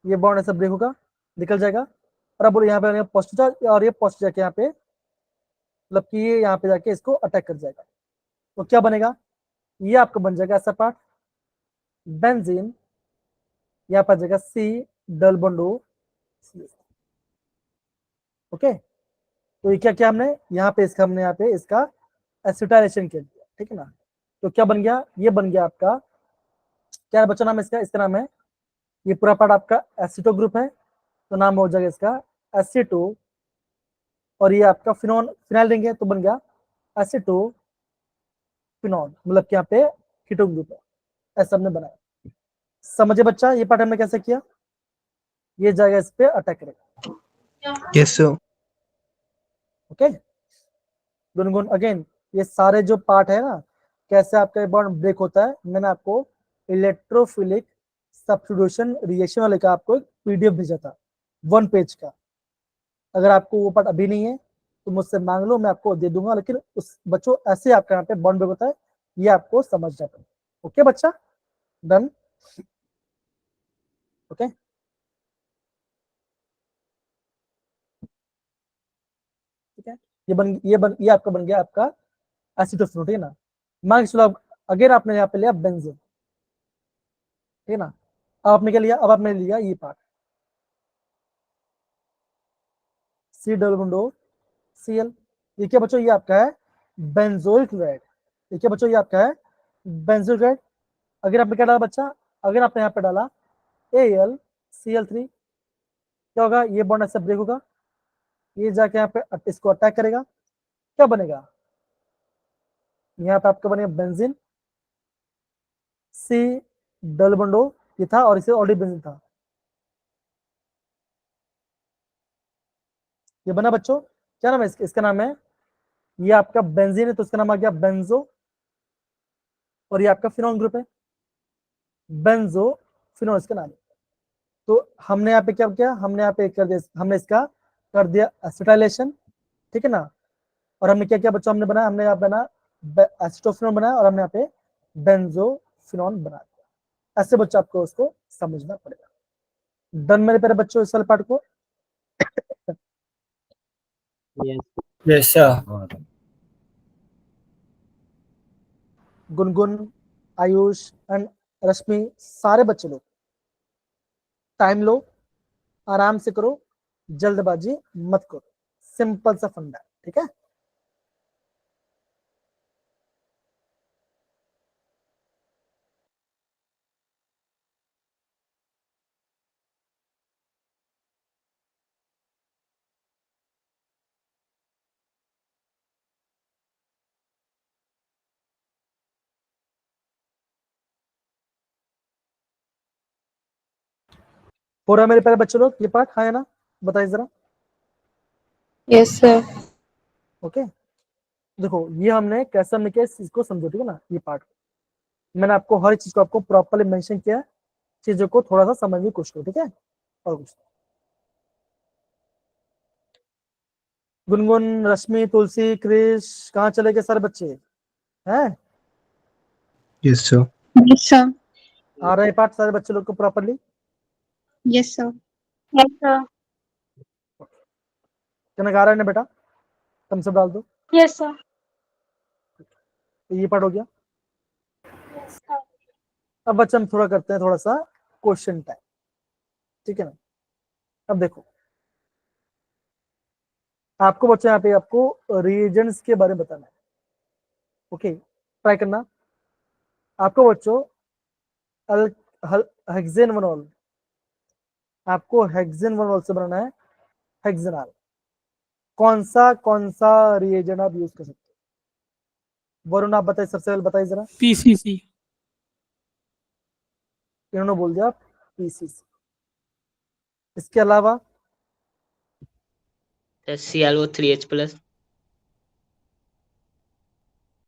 ये बॉन्ड ऐसा ब्रेक होगा, निकल जाएगा और अब बोलो यहाँ पे पॉजिटिव चार्ज और ये पॉजिटिव जाके यहाँ पे मतलब कि ये यहाँ पे जाके इसको अटैक कर जाएगा। तो क्या बनेगा, ये आपका बन जाएगा ऐसा पार्ट बेंजीन, यहाँ पर जाएगा C double bond O CH। Okay, तो ये क्या किया हमने यहाँ पे इसका, हमने यहाँ पे इसका एसिटाइलेशन कर दिया, ठीक है ना। तो क्या बन गया, ये बन गया आपका, क्या बच्चा नाम है इसका, इसका नाम है, ये पूरा पार्ट आपका एसिटो ग्रुप है, तो नाम हो जाएगा इसका एसिटो, और ये आपका फिनॉल, फिनाइल लेंगे तो बन गया एसिटो फिनॉल, मतलब कि यहाँ पे कीटोन ग्रुप है, ऐसा हमने बनाया। समझे बच्चा, ये पार्ट हमने कैसे किया, ये जाएगा इस पे अटैक करेगा। Yes, sir. Okay, Gungun again, ये सारे जो पार्ट है ना, कैसे आपका बॉन्ड ब्रेक होता है, मैंने आपको इलेक्ट्रोफिलिक सब्स्टिट्यूशन रिएक्शन वाले का आपको एक PDF भेजा था 1 पेज का। अगर आपको वो पार्ट अभी नहीं है तो मुझसे मांग लो, मैं आपको दे दूंगा, लेकिन उस बच्चों ऐसे आपका यहाँ पे बॉन्ड ब्रेक होता है, ये आपको समझ जाता है। ओके बच्चा, डन। ओके, ठीक है, ये आपका बन गया आपका एसिटोफिनोल, ठीक है ना। मान के चलो अब अगेन आपने यहाँ पे लिया बेंजीन, ठीक है ना। अब आपने क्या लिया, अब आपने लिया ये part C double bond O Cl। ये क्या बच्चों, ये आपका है बेंजोइल क्लोराइड। ये क्या बच्चों, ये आपका है बेंजोइल क्लोराइड। अगर आपने क्या डाला बच्चा, अगर आपने यहाँ पे डाला AlCl3, क्या होगा, ये बॉन्ड ऐसे ब्रेक होगा, ये जाके यहाँ पे इसको अटैक करेगा, क्या बनेगा, यहाँ पे आपका बनेगा benzene C double bond O, ये था और इसे ऑलरेडी बेंजीन था, ये बना बच्चों। क्या नाम है इसका नाम है, ये आपका बेंजीन है तो इसका नाम आ गया बेंजो, और ये आपका फिनॉल ग्रुप है, बेंजो फिनॉल इसका नाम है। तो हमने यहाँ पे क्या किया, हमने यहाँ पे कर दिया, हमने इसका कर दिया एसिटाइलेशन, ठीक है ना। और हमने क्या किया बच्चों, हमने बनाया, हमने यहाँ बना एसिटोफिनॉल बनाया और हमने यहाँ पे बेंजोफिनॉल बना दिया। ऐसे बच्चों आपको उसको समझना पड़ेगा। डन मेरे प्यारे बच्चों इस वाले पार्ट को। Yes, sir. Gungun, Ayush and Rashmi, सारे बच्चे लोग टाइम लो, आराम से करो, जल्दबाजी मत करो, सिंपल सा फंडा, ठीक है। हो रहा है मेरे प्यारे बच्चे लोग ये पार्ट, हाँ है ना, बताइए जरा। Yes, sir. ओके, देखो ये हमने कैसे हमने किया इस चीज को समझो, ठीक है ना। ये पार्ट मैंने आपको हर चीज को आपको प्रॉपर्ली मेंशन किया है, चीजों को थोड़ा सा समझने की कोशिश करो, ठीक है। और कुछ गुनगुन, रश्मि, तुलसी, क्रिश, कहाँ चले गए सारे बच्चे हैं, Yes, sir. Yes, sir. आ रहे पार्ट सारे बच्चे लोग को properly. Yes, sir. Yes, sir. क्या आ रहा है ना बेटा, तुम सब डाल दो। Yes, sir. तो ये पार्ट हो गया। Yes, sir. अब बच्चे हम थोड़ा करते हैं थोड़ा सा क्वेश्चन टाइम, ठीक है ना। अब देखो आपको बच्चे यहाँ पे आपको रिएजेंट्स के बारे में बताना है। ओके, ट्राई करना। आपको बच्चों हेक्सेनोल, आपको हेक्सेनोल से बनाना है हेक्सेनॉल। कौन सा रिएजेंट आप यूज कर सकते हो, वरुण आप बताइए, सबसे पहले बताइए जरा। PCC. इन्होंने बोल दिया PCC। इसके अलावा ClO3H प्लस।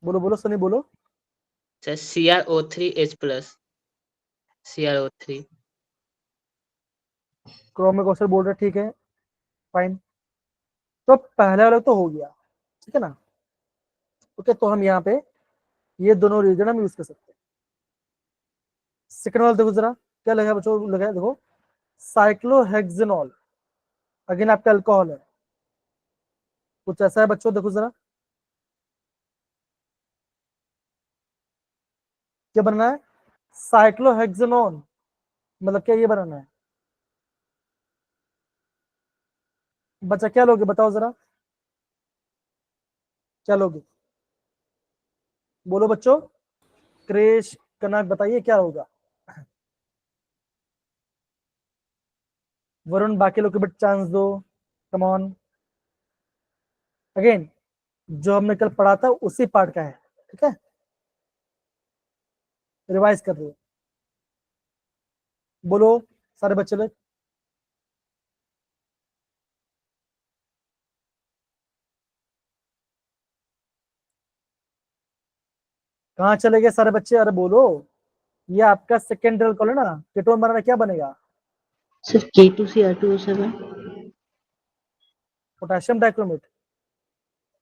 बोलो बोलो सनी बोलो। Sir CrO3H plus. CrO3. Chromic oxide बोल रहे, ठीक है, फाइन। तो पहला वाला तो हो गया, ठीक है ना। ओके, तो हम यहाँ पे ये दोनों रीजन हम यूज कर सकते हैं। सेकंड वाला देखो जरा, क्या लगा बच्चों, लगा देखो, साइक्लोहेक्सेनॉल, अगेन आपका अल्कोहल है, कुछ ऐसा है बच्चों, देखो जरा क्या बनना है, साइक्लोहेक्सेनॉन, मतलब क्या ये बनाना है बच्चा, क्या लोगे बताओ जरा, क्या लोगे, बोलो बच्चों, क्रेश, कनक, बताइए क्या होगा। वरुण, बाकी लोग को भी चांस दो, कम ऑन। अगेन जो हमने कल पढ़ा था उसी पार्ट का है, ठीक है, रिवाइज कर रहे हो, बोलो सारे बच्चे लोग, कहाँ चले गए सारे बच्चे, अरे बोलो, ये आपका सेकेंडरी कॉल है ना, केटोन बनाना क्या बनेगा, sir K2Cr2O7. Potassium dichromate,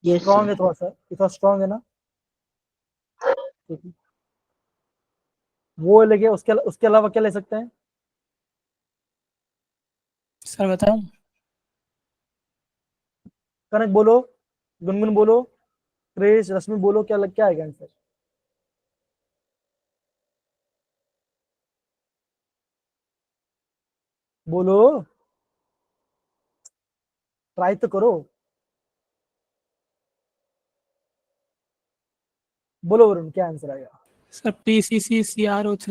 yes strong है सर. थोड़ा सा, ये थोड़ा स्ट्रॉन्ग है ना, ठीक है। वो लेके उसके अलावा क्या ले सकते हैं, सर बताऊं? कनक बोलो, गुनगुन बोलो, क्रेश, रश्मि बोलो, क्या आएगा आंसर, बोलो, ट्राई तो करो, बोलो वरुण, क्या आंसर आएगा, सर PCCCrO3.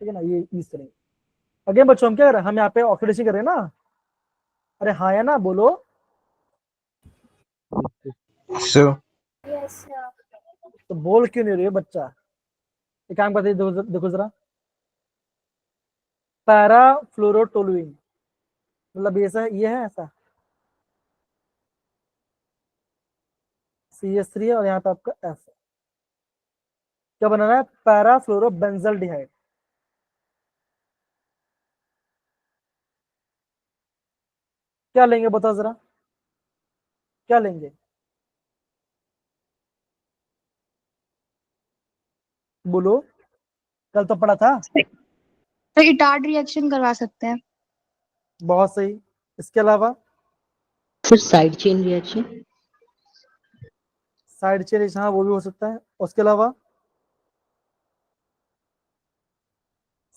ठीक है ना, ये यूज करेंगे। अगेन बच्चों हम क्या कर रहे हैं, हम यहाँ पे ऑक्सीडेशन कर रहे हैं ना, अरे हाँ या ना बोलो, Yes, sir. Yes, sir. तो बोल क्यों नहीं रहे हो बच्चा, एक काम करते हैं, देखो जरा, पैराफ्लोरोटोलुइन, मतलब ये है ऐसा, CH3 है और यहाँ पे आपका F है, क्या बनाना है, पैराफ्लोरोबेंजल्डिहाइड, क्या लेंगे बताओ जरा, क्या लेंगे, बोलो, कल तो पढ़ा था, तो इटार्ड रिएक्शन करवा सकते हैं। बहुत सही, इसके अलावा sir side chain reaction. Side chain, हाँ वो भी हो सकता है, उसके अलावा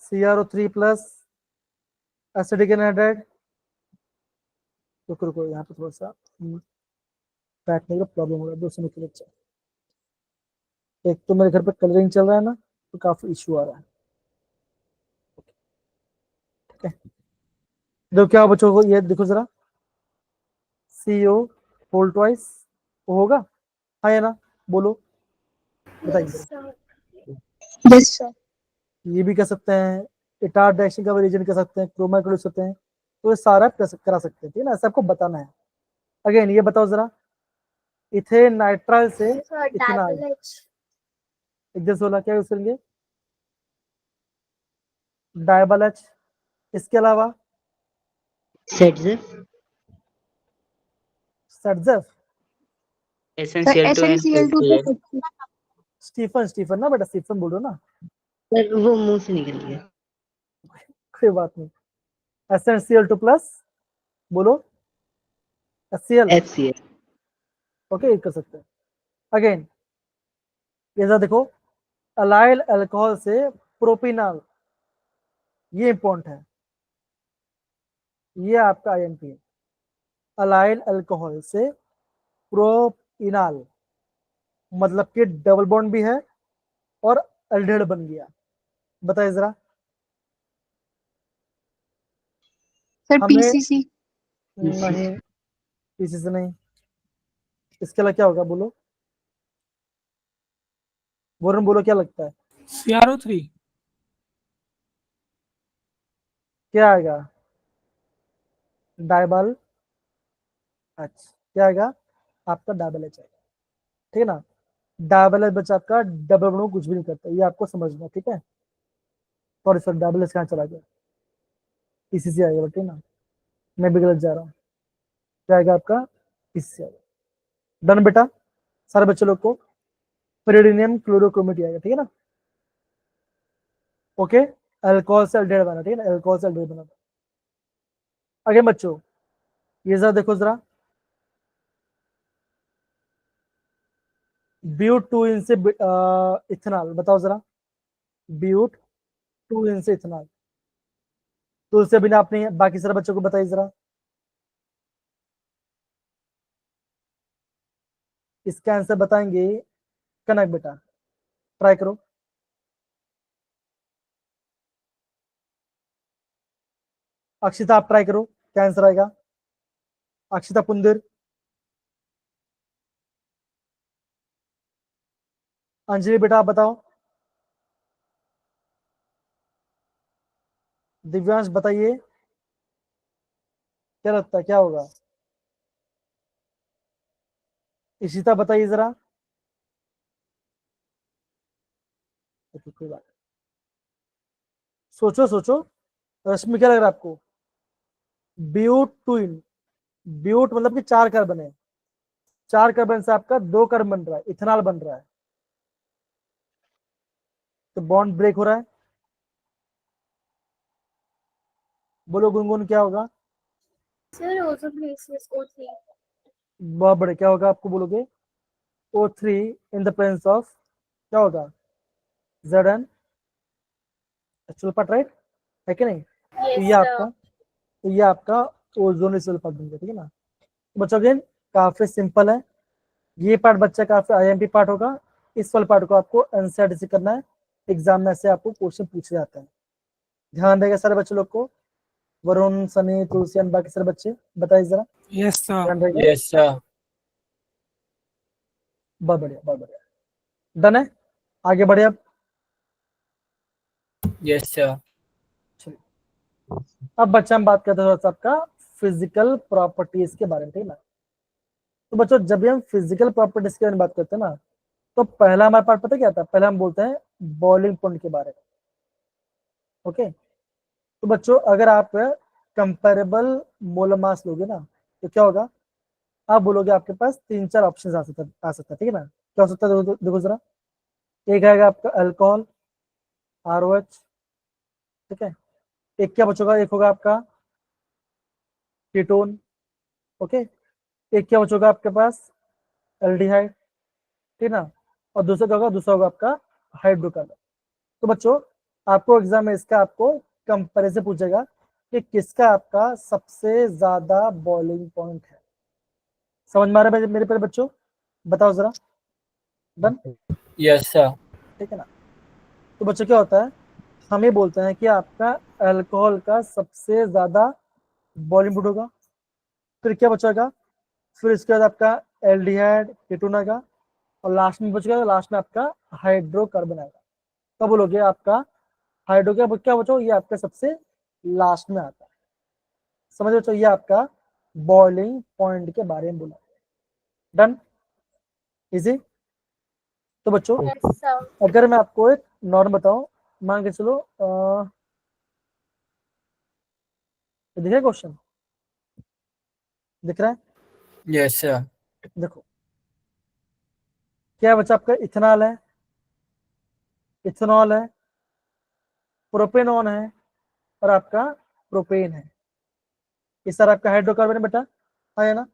CrO3 प्लस एसिडिक एनहाइड्राइड, रुको रुको यहाँ पे थोड़ा सा बैठने का प्रॉब्लम हो रहा है, 2 मिनट के लिए बच्चा। एक तो मेरे घर पे कलरिंग चल रहा है ना, तो काफी इशू आ रहा है, ठीक है। देखो क्या बच्चों को, ये देखो जरा, CO होल ट्वाइस होगा, हाँ या ना, बोलो, बताइए Yes, जरा। sir. Yes sir. ये भी कर सकते हैं, इटार डायरेक्शन का रीजन कर सकते हैं, क्रोमा कर सकते हैं, तो ये सारा करा सकते हैं, ठीक है ना, ऐसा आपको बताना है। अगेन ये बताओ जरा, इथेन नाइट्राइल से Sir, इथेनॉल, double H. 116 क्या यूज करेंगे, डायबल एच, इसके अलावा सेटजेफ. सटजेफ, sir SnCl2 and SnCl2 HCl. तो स्टीफन ना बेटा, स्टीफन बोलो ना, सर वो मुंह से निकल गया. कोई बात नहीं, SnCl2 प्लस, बोलो, HCl, HCl. ओके, कर सकते हैं। अगेन ये जरा देखो, अलाइल अल्कोहल से प्रोपिनॉल, ये इंपॉर्टेंट है, ये आपका IMP है, अलाइल अल्कोहल से प्रोपिनॉल, मतलब कि डबल बॉन्ड भी है और एल्डिहाइड बन गया, बताइए जरा, सर हमें PCC। नहीं, इसी से नहीं, इसके अलावा क्या होगा बोलो, वरुण बोलो क्या लगता है, CrO3. क्या आएगा, डायबल एच, क्या आएगा आपका, डबल एच आएगा, ठीक है ना। डबल एच बच्चा आपका डबल बॉन्ड को कुछ भी नहीं करता, ये आपको समझना, ठीक है। सॉरी सर, डबल एच कहाँ चला गया, इसी आएगा ठीक ना, मैं भी गलत जा रहा हूँ, क्या आएगा आपका, इससे आएगा। डन बेटा, सारे बच्चे लोग को पेरिडिनियम क्लोरोक्रोमेटी आएगा, ठीक है ना। ओके, अल्कोहल से एल्डिहाइड बना, ठीक है ना, अल्कोहल से एल्डिहाइड बना। आगे बच्चों, ये जरा देखो जरा, ब्यूट 2 इन से इथेनॉल, बताओ जरा, ब्यूट 2 इन से इथेनॉल, तो उससे बिना आपने बाकी सारे बच्चों को बताइए जरा, इसका आंसर बताएंगे कनक बेटा, ट्राई करो। अक्षिता आप ट्राई करो, क्या आंसर आएगा, अक्षिता पुंदिर, अंजलि बेटा आप बताओ, दिव्यांश बताइए, क्या लगता है क्या होगा, इशिता बताइए जरा, कोई बात, सोचो सोचो, रश्मि क्या लग रहा है आपको, ब्यूट 2 इन, ब्यूट मतलब कि 4 कार्बन है, 4 कार्बन से आपका 2 कार्बन बन रहा है, इथेनॉल बन रहा है, तो बॉन्ड ब्रेक हो रहा है, बोलो गुनगुन क्या होगा, Sir, also places O3. बहुत बड़े, क्या होगा आपको बोलोगे, O3 in the presence of, क्या होगा, Zn सल्फाइड, राइट है कि नहीं, तो Yes, ये आपका, sir. तो ये आपका ओजोन सल्फाइड बन गया, ठीक है ना। तो बच्चों अगेन काफी सिंपल है, ये पार्ट बच्चा काफी आईएमपी पार्ट होगा, इस वाले पार्ट को आपको एनसीईआरटी से करना है, एग्जाम में से आपको क्वेश्चन पूछे जाते हैं, ध्यान देगा सारे बच्चे लोग को, वरुण सनी तुलसियान बाकी सारे बच्चे बताइए जरा, यस सर। ध्यान रहेगा, यस सर। बहुत बढ़िया बहुत बढ़िया, डन है, आगे बढ़े अब, यस सर। अब बच्चा हम बात करते हैं थोड़ा सा आपका फिजिकल प्रॉपर्टीज के बारे में, ठीक है ना। तो बच्चों जब भी हम फिजिकल प्रॉपर्टीज के बारे में बात करते हैं ना, तो पहला हमारे पास पता क्या आता है, पहले हम बोलते हैं बॉइलिंग पॉइंट के बारे में, ओके। तो बच्चों अगर आप कंपेरेबल मोलर मास लोगे ना, तो क्या होगा, आप बोलोगे आपके पास 3-4 ऑप्शन आ सकता है, ठीक है ना, क्या हो सकता है, देखो जरा, एक आएगा आपका अल्कोहल, ROH, ठीक है, एक क्या बचोगा, एक होगा आपका कीटोन, ओके, एक क्या बचोगा आपके पास एल्डिहाइड, ठीक है ना, और दूसरा क्या होगा, दूसरा होगा आपका हाइड्रोकार्बन। तो बच्चों आपको एग्जाम में इसका आपको कंपैरिजन पूछेगा कि किसका आपका सबसे ज्यादा बॉइलिंग पॉइंट है, समझ में आ रहा है मेरे प्यारे बच्चों, बताओ जरा, डन, यस सर। ठीक है ना। तो बच्चों क्या होता है, हम ये बोलते हैं कि आपका अल्कोहल का सबसे ज्यादा बॉइलिंग पॉइंट होगा, फिर क्या बचेगा, फिर इसके बाद आपका एल्डिहाइड कीटोन आएगा, और लास्ट में बचेगा, लास्ट में आपका हाइड्रोकार्बन आएगा, तब बोलोगे आपका हाइड्रो क्या बचो, ये आपका सबसे लास्ट में आता है, समझ बच्चों, ये आपका बॉइलिंग पॉइंट के बारे में बोला, डन, इजी। तो बच्चों Yes, sir. अगर मैं आपको एक नॉर्म बताऊं, मान के चलो दिख रहा है क्वेश्चन, दिख रहा है, यस सर। देखो क्या बच्चा, आपका इथेनॉल है, इथेनॉल है, प्रोपेनॉन है, और आपका प्रोपेन है, ये सारा आपका हाइड्रोकार्बन है बेटा, है ना।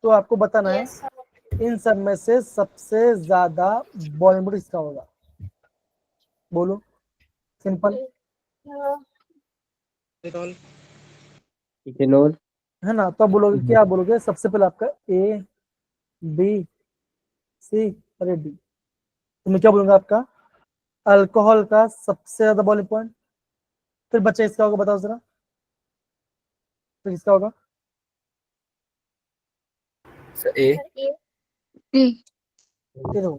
तो आपको बताना है Yes, sir. इन सब में से सबसे ज्यादा बॉइलिंग पॉइंट किसका होगा, बोलो, सिंपल इथेनॉल। है ना। तो आप बोलोगे क्या, बोलोगे सबसे पहले आपका A B C और D, तो मैं क्या बोलूंगा, आपका अल्कोहल का सबसे ज्यादा बॉइलिंग पॉइंट, फिर बच्चा इसका होगा, बताओ जरा, फिर किसका होगा, सर ए। A. ए। ये देखो,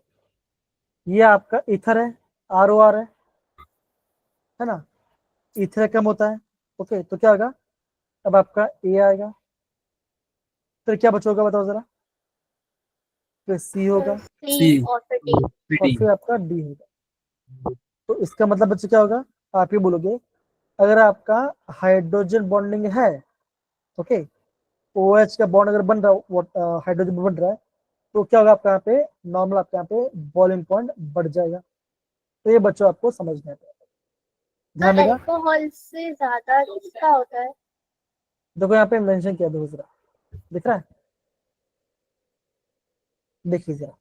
ये आपका ईथर है, ROR है ना, ईथर कम होता है, ओके, तो क्या होगा, अब आपका A आएगा, फिर क्या बचोगा बताओ जरा, फिर सी होगा C C. और फिर D. और PD. फिर आपका डी होगा। तो इसका मतलब बच्चे क्या होगा, आप ये बोलोगे अगर आपका हाइड्रोजन बॉन्डिंग है, ओके, OH का बॉन्ड अगर बन रहा है, हाइड्रोजन बन रहा है, तो क्या होगा आपका यहाँ पे नॉर्मल, आपका यहाँ पे बॉइलिंग पॉइंट बढ़ जाएगा। तो ये बच्चों आपको समझना है, ध्यान देगा। अल्कोहल से ज्यादा इसका होता है। देखो यहाँ पे मेंशन किया, देखो जरा दिख रहा है, देखिए जरा,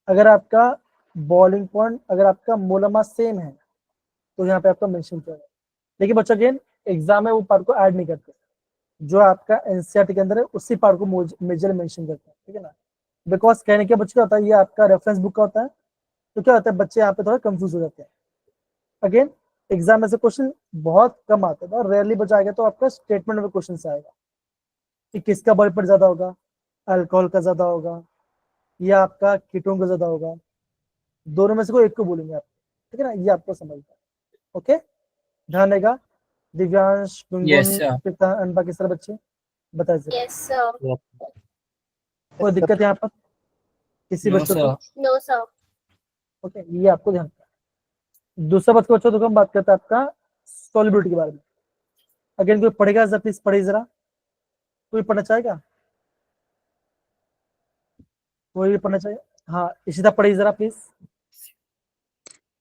अगर आपका बॉइलिंग पॉइंट, अगर आपका मोलर मास सेम है तो यहाँ पे आपका मेंशन किया है। लेकिन बच्चों अगेन एग्जाम में वो पार्ट को ऐड नहीं करते, जो आपका एनसीईआरटी के अंदर है उसी पार्ट को मेजर मेंशन करते हैं, ठीक है ना। बिकॉज कहने के बच्चे क्या होता है, ये आपका रेफरेंस बुक का होता है, तो क्या होता है बच्चे यहाँ पे थोड़ा कंफ्यूज हो जाते हैं। अगेन एग्जाम में से क्वेश्चन बहुत कम आते हैं, रेयरली बचाएगा तो आपका स्टेटमेंट में क्वेश्चन से आएगा कि किसका बॉइल पॉइंट ज्यादा होगा, अल्कोहल का ज्यादा होगा या आपका कीटोन का ज्यादा होगा, दोनों में से कोई एक को बोलेंगे आप, ठीक है ना, ये आपको समझना है। ओके, ध्यान रहेगा। Divyansh, Yes, Gungun, sir. पिता एंड बाकी सारे बच्चे बताइए जरा। Yes sir. कोई दिक्कत है यहाँ पर किसी No, बच्चों sir. को? No sir. ओके, ये आपको ध्यान रखना है। दूसरा बच्चों तो हम बात करते हैं आपका सॉल्युबिलिटी के बारे में। अगेन कोई पढ़ेगा जरा, प्लीज पढ़िए जरा, कोई पढ़ना चाहेगा, कोई भी पढ़ना चाहिए? हाँ इशिता पढ़िए जरा please.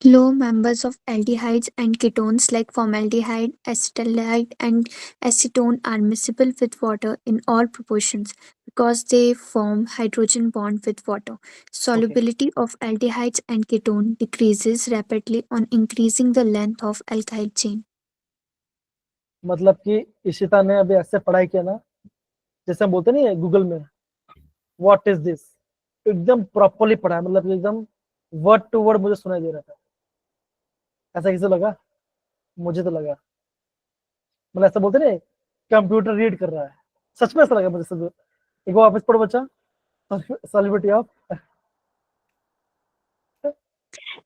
Low members of aldehydes and ketones like formaldehyde, acetaldehyde, and acetone are miscible with water in all proportions because they form hydrogen bond with water. Solubility of aldehydes and ketone decreases rapidly on increasing the length of alkyl chain. मतलब कि इशिता ने अभी ऐसे पढ़ाई किया ना, जैसे हम बोलते नहीं गूगल में व्हाट इज दिस, एकदम प्रॉपरली पढ़ा है, मतलब एकदम वर्ड टू वर्ड मुझे सुनाई दे रहा था। ऐसा किसे लगा? मुझे तो लगा, मतलब ऐसा बोलते नहीं कंप्यूटर रीड कर रहा है, सच में ऐसा लगा मुझे। सब एक बार वापस पढ़ो बच्चा, solubility of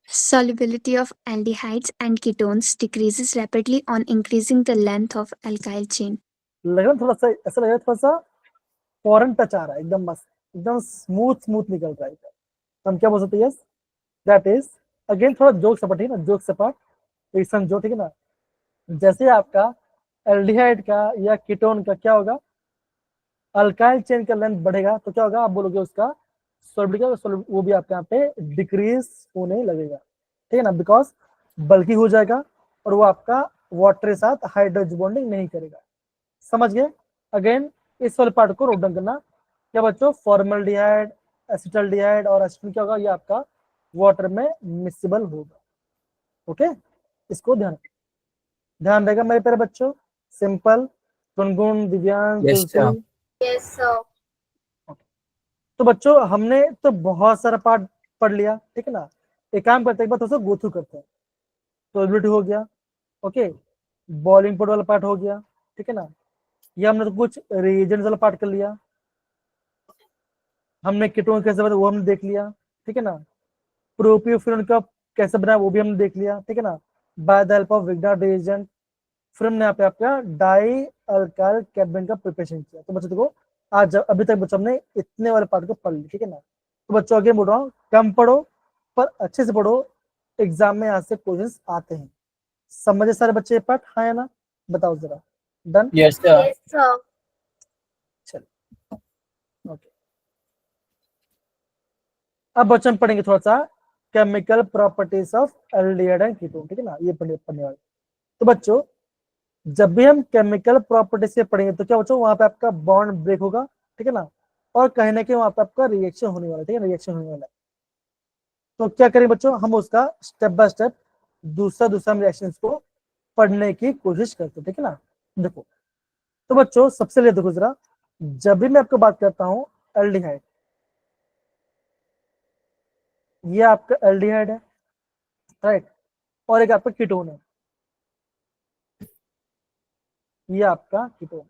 Solubility of aldehydes and ketones decreases rapidly on increasing the length of alkyl chain. लग रहा थोड़ा सा, ऐसा लग रहा है थोड़ा सा फॉरेन टच आ रहा है, एकदम मस्त, एकदम स्मूथ निकल रहा है। तो हम क्या बोल सकते हैं, यस दैट इज, अगेन थोड़ा जोक सपाट, ठीक है ना, जोक सपाट एक समझो, ठीक है ना। जैसे आपका एल्डिहाइड का या कीटोन का क्या होगा, अल्काइल चेन का लेंथ बढ़ेगा तो क्या होगा, आप बोलोगे उसका सॉल्युबिलिटी, वो भी आपके यहाँ पे डिक्रीज होने लगेगा, ठीक है ना, बिकॉज बल्कि हो जाएगा और वो आपका वाटर के साथ हाइड्रोजन बॉन्डिंग नहीं करेगा। समझ गए? अगेन इस वाले पार्ट को नोट डाउन करना। क्या बच्चों, फॉर्मल्डिहाइड, एसिटल्डिहाइड और एसिटोन क्या होगा, ये आपका वाटर में मिक्सिबल होगा। ओके, इसको ध्यान रहेगा मेरे प्यारे बच्चों। Simple, Gungun, Divyansh, Yes, sir. तुलसी। Yes sir. तो बच्चों हमने तो बहुत सारा पार्ट पढ़ लिया, ठीक है ना। एक काम करते हैं, एक बार थोड़ा सा गो थ्रू करते हैं। सॉल्युबिलिटी हो गया, ओके, बॉइलिंग पॉइंट वाला पार्ट हो गया, ठीक है ना। ये हमने तो कुछ रिएजेंट्स वाला पार्ट कर लिया, हमने कीटोन कैसे बना वो हमने देख लिया, ठीक है ना। प्रोपियोफिनोन का कैसे बना वो भी हमने देख लिया, ठीक है ना, by the help of Grignard reagent. फिर हमने यहाँ पे आपका डाई अल्काइल कैटबेन का प्रिपरेशन किया। तो बच्चों देखो आज अभी तक बच्चों हमने इतने वाले पार्ट को पढ़ लिया, ठीक है ना। तो बच्चों आगे बोल रहा हूँ, कम पढ़ो पर अच्छे से पढ़ो, एग्जाम में यहाँ से क्वेश्चंस आते हैं। समझे सारे बच्चे पार्ट, हाँ या ना, बताओ जरा। Done? Yes, sir. Yes sir. चलो ओके, अब बच्चों हम पढ़ेंगे थोड़ा सा chemical properties of aldehyde and ketone, ठीक है ना, ये पढ़ने वाले। तो बच्चों जब भी हम केमिकल प्रॉपर्टी से पढ़ेंगे तो क्या बच्चों, वहां पे आपका बॉन्ड ब्रेक होगा, ठीक है ना, और कहीं ना कहीं वहां पे आपका रिएक्शन होने वाला है, ठीक है, रिएक्शन होने वाला है। तो क्या करें बच्चों, हम उसका स्टेप बाय स्टेप दूसरा रिएक्शन को पढ़ने की कोशिश करते हैं, ठीक है ना। देखो तो बच्चों सबसे पहले देखो जरा, जब भी मैं आपको बात करता हूँ एल्डिहाइड, ये आपका एल्डिहाइड है, राइट, और एक आपका कीटोन है, ये आपका कीटोन।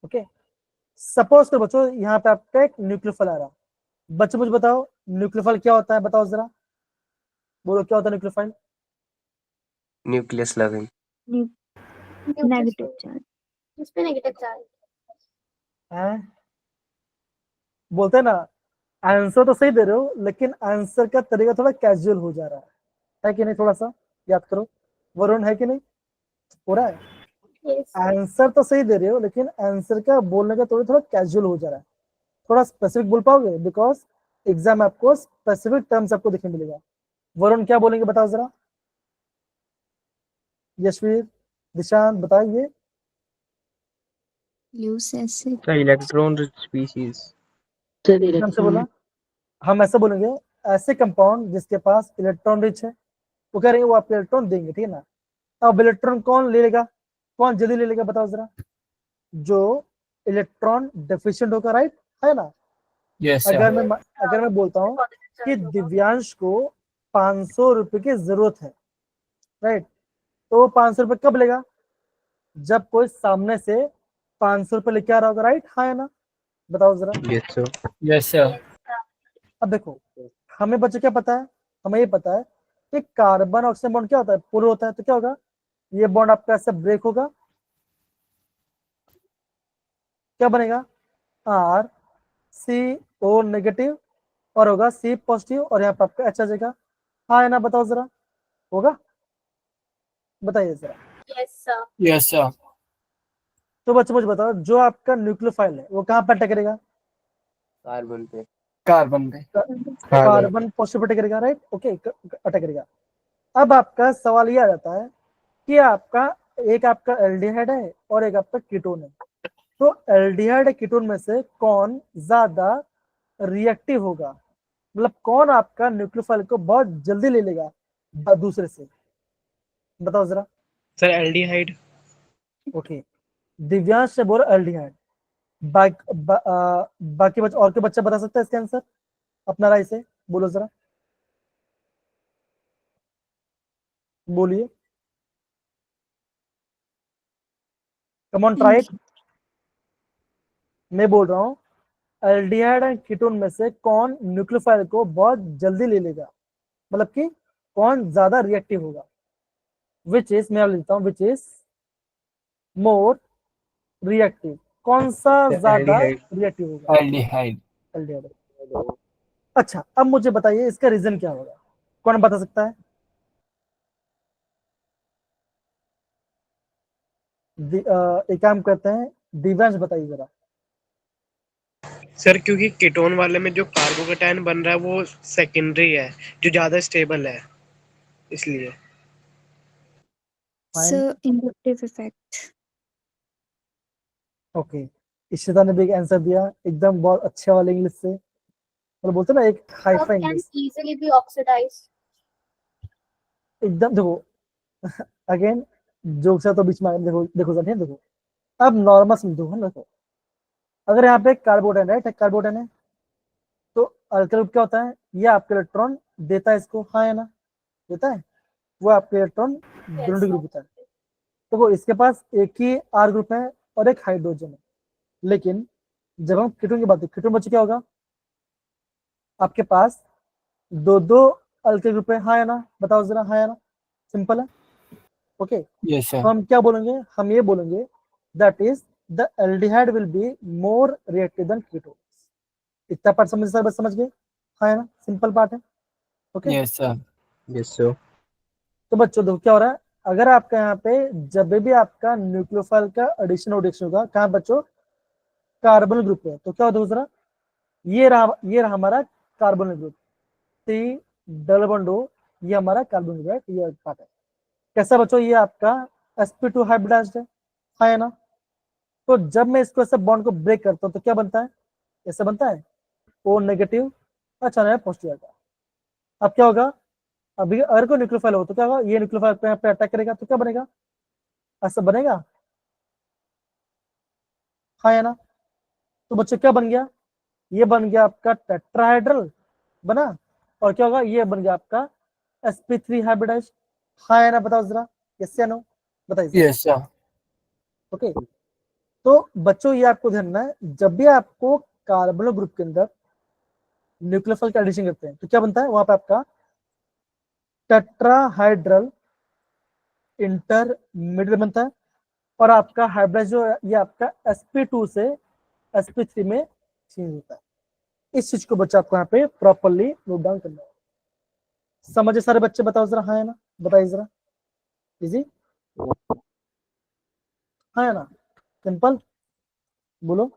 ओके, सपोज करो बच्चों यहाँ पे आपका एक न्यूक्लियोफाइल आ रहा, बच्चों मुझे बताओ न्यूक्लियोफाइल क्या होता है, बताओ जरा, बोलो क्या होता है nucleophile? Nucleus loving. Negative charge. इस पे नेगेटिव चार्ज। है बोलते हैं ना, आंसर तो सही दे रहे हो लेकिन आंसर का तरीका थोड़ा कैजुअल हो जा रहा है कि नहीं? थोड़ा सा याद करो, वरुण, है कि नहीं? हो रहा है? Yes. आंसर तो सही दे रहे हो लेकिन आंसर का बोलने का थोड़ा कैजुअल हो जा रहा है। थोड़ा स्पेसिफिक बोल पाओगे? बिकॉज एग्जाम में आपको स्पेसिफिक टर्म्स आपको देखने मिलेगा। वरुण क्या बोलेंगे बताओ जरा, यशवीर, दिशांत बताइए। Use acid. Sir, electron rich species. Sir एकदम से इलेक्ट्रॉन बोला, हम ऐसे बोलेंगे, ऐसे कंपाउंड जिसके पास इलेक्ट्रॉन रिच है, वो कह रहे हैं वो आपको इलेक्ट्रॉन देंगे, ठीक है ना? अब इलेक्ट्रॉन कौन ले लेगा, कौन जल्दी ले लेगा बताओ जरा? जो इलेक्ट्रॉन डेफिशिएंट होगा, राइट, है ना? Yes, sir. अगर मैं बोलता हूँ कि दिव्यांश को 500 रुपए की जरूरत है, राइट, तो वो 500 रुपए कब लेगा? जब कोई सामने से 500 रुपए लेके आ रहा होगा, राइट, हाँ है ना? बताओ जरा। Yes, sir. Yes, sir. अब देखो, हमें बच्चों क्या पता है? हमें ये पता है कि कार्बन ऑक्सीजन बॉन्ड क्या होता है, पोलर होता है, तो क्या होगा, ये बॉन्ड आपका ऐसे ब्रेक होगा, क्या बनेगा, आर सी ओ नेगेटिव, और होगा सी पॉजिटिव, और यहाँ पे आपका एच आ जाएगा, हाँ है ना? बताओ जरा, होगा? बताइए जरा। Yes, sir. Yes, sir. तो बच्चों मुझे बताओ, जो आपका न्यूक्लियोफाइल है वो कहाँ पर अटैक करेगा? Carbon पे। कार्बन पॉजिटिव अटैक करेगा, राइट, ओके, अटैक करेगा। अब आपका सवाल ये आ जाता है कि आपका एक आपका एल्डिहाइड है और एक आपका कीटोन है, तो एल्डिहाइड कीटोन में से कौन ज्यादा रिएक्टिव होगा, मतलब कौन आपका न्यूक्लियोफाइल को बहुत जल्दी ले लेगा दूसरे से? बताओ जरा। Sir, aldehyde. ओके, दिव्यांश से बोलो एल्डिहाइड, बाकी बच्चे और के बच्चे बता सकते हैं इसका आंसर अपना राय से? बोलो जरा, बोलिए, कम ऑन ट्राई इट। मैं बोल रहा हूँ एल्डिहाइड एंड कीटोन में से कौन न्यूक्लियोफाइल को बहुत जल्दी ले लेगा, मतलब कि कौन ज्यादा रिएक्टिव होगा? विच इज, मैं लिखता हूँ, विच इज मोर रिएक्टिव, कौन सा ज्यादा Aldehyde. रिएक्टिव होगा? Aldehyde. एल्डिहाइड। अच्छा, अब मुझे बताइए इसका रीजन क्या होगा, कौन बता सकता है? एक काम करते हैं, दिव्यांश बताइए जरा। सर क्योंकि कीटोन वाले में जो कार्बोकेटायन बन रहा है वो सेकेंडरी है, जो ज्यादा स्टेबल है, इसलिए। Fine, So, inductive effect. Okay, Ishita ने भी एक आंसर दिया एकदम बहुत अच्छे वाले इंग्लिश से, मतलब बोलते हैं ना एक What hi fi can English, easily be oxidized? एकदम। देखो अगेन जोक से तो बीच में देखो, देखो सर, देखो अब नॉर्मल समझो, है ना? देखो, अगर यहाँ पे कार्बोडेन है, कार्बोडेन है, तो अल्काइल ग्रुप क्या होता है, ये आपका इलेक्ट्रॉन देता है इसको, हाँ है ना? देता है, वो आपके इलेक्ट्रॉन दोनों Yes, ग्रुप होता है। तो वो इसके पास एक ही आर ग्रुप है और एक हाइड्रोजन है, लेकिन जब हम कीटोन की बात करें, कीटोन बच्चे क्या होगा, आपके पास दो दो अल्काइल ग्रुप है, हाँ है ना? बताओ जरा, हाँ है ना? सिंपल है, ओके। Yes, sir. तो हम क्या बोलेंगे, हम ये बोलेंगे that is the aldehyde will be more reactive than ketone. इतना पार्ट समझ, सर बस समझ गए, हाँ है ना? सिंपल पार्ट है, okay. Yes, sir. Yes, sir. तो बच्चों देखो क्या हो रहा है, अगर आपका यहाँ पे जब भी आपका न्यूक्लियोफाइल का एडिशन ओडिशन होगा, कहाँ बच्चों, कार्बन ग्रुप है, तो क्या होता है दूसरा, ये रहा हमारा carbon group, C double bond O, ये हमारा कार्बन ग्रुप है, ये पार्ट है। कैसा बच्चों, ये आपका sp2 हाइब्रिडाइज्ड है, हाँ है ना? तो जब मैं इसको ऐसे बॉन्ड को ब्रेक करता हूँ तो क्या बनता है, ऐसे बनता है, ओ नेगेटिव, अच्छा नहीं पॉजिटिव आएगा। अब क्या होगा, अभी अगर कोई न्यूक्लियोफाइल हो तो क्या होगा, ये न्यूक्लियोफाइल पे यहाँ पे अटैक करेगा तो क्या बनेगा, ऐसा बनेगा, हाँ है ना? तो बच्चों क्या बन गया, ये बन गया आपका टेट्राहाइड्रल बना, और क्या होगा, ये बन गया आपका sp3 हाइब्रिडाइज्ड, हाँ है ना? बताओ जरा, यस या नो, बताइए। Yes, sir. ओके, तो बच्चों ये आपको ध्यान रखना है, जब भी आपको कार्बन ग्रुप के अंदर न्यूक्लियोफाइल का एडिशन करते हैं तो क्या बनता है, वहां पे आपका टेट्राहाइड्रल इंटरमीडिएट बनता है, और आपका हाइब्रिड जो है ये आपका sp2 से sp3 में चेंज होता है, इस चीज को बच्चा आपको यहाँ पे प्रॉपरली नोट डाउन करना है। समझे सारे बच्चे? बताओ जरा, हाँ है ना? बताइए जरा। इजी हाँ है ना? सिंपल बोलो।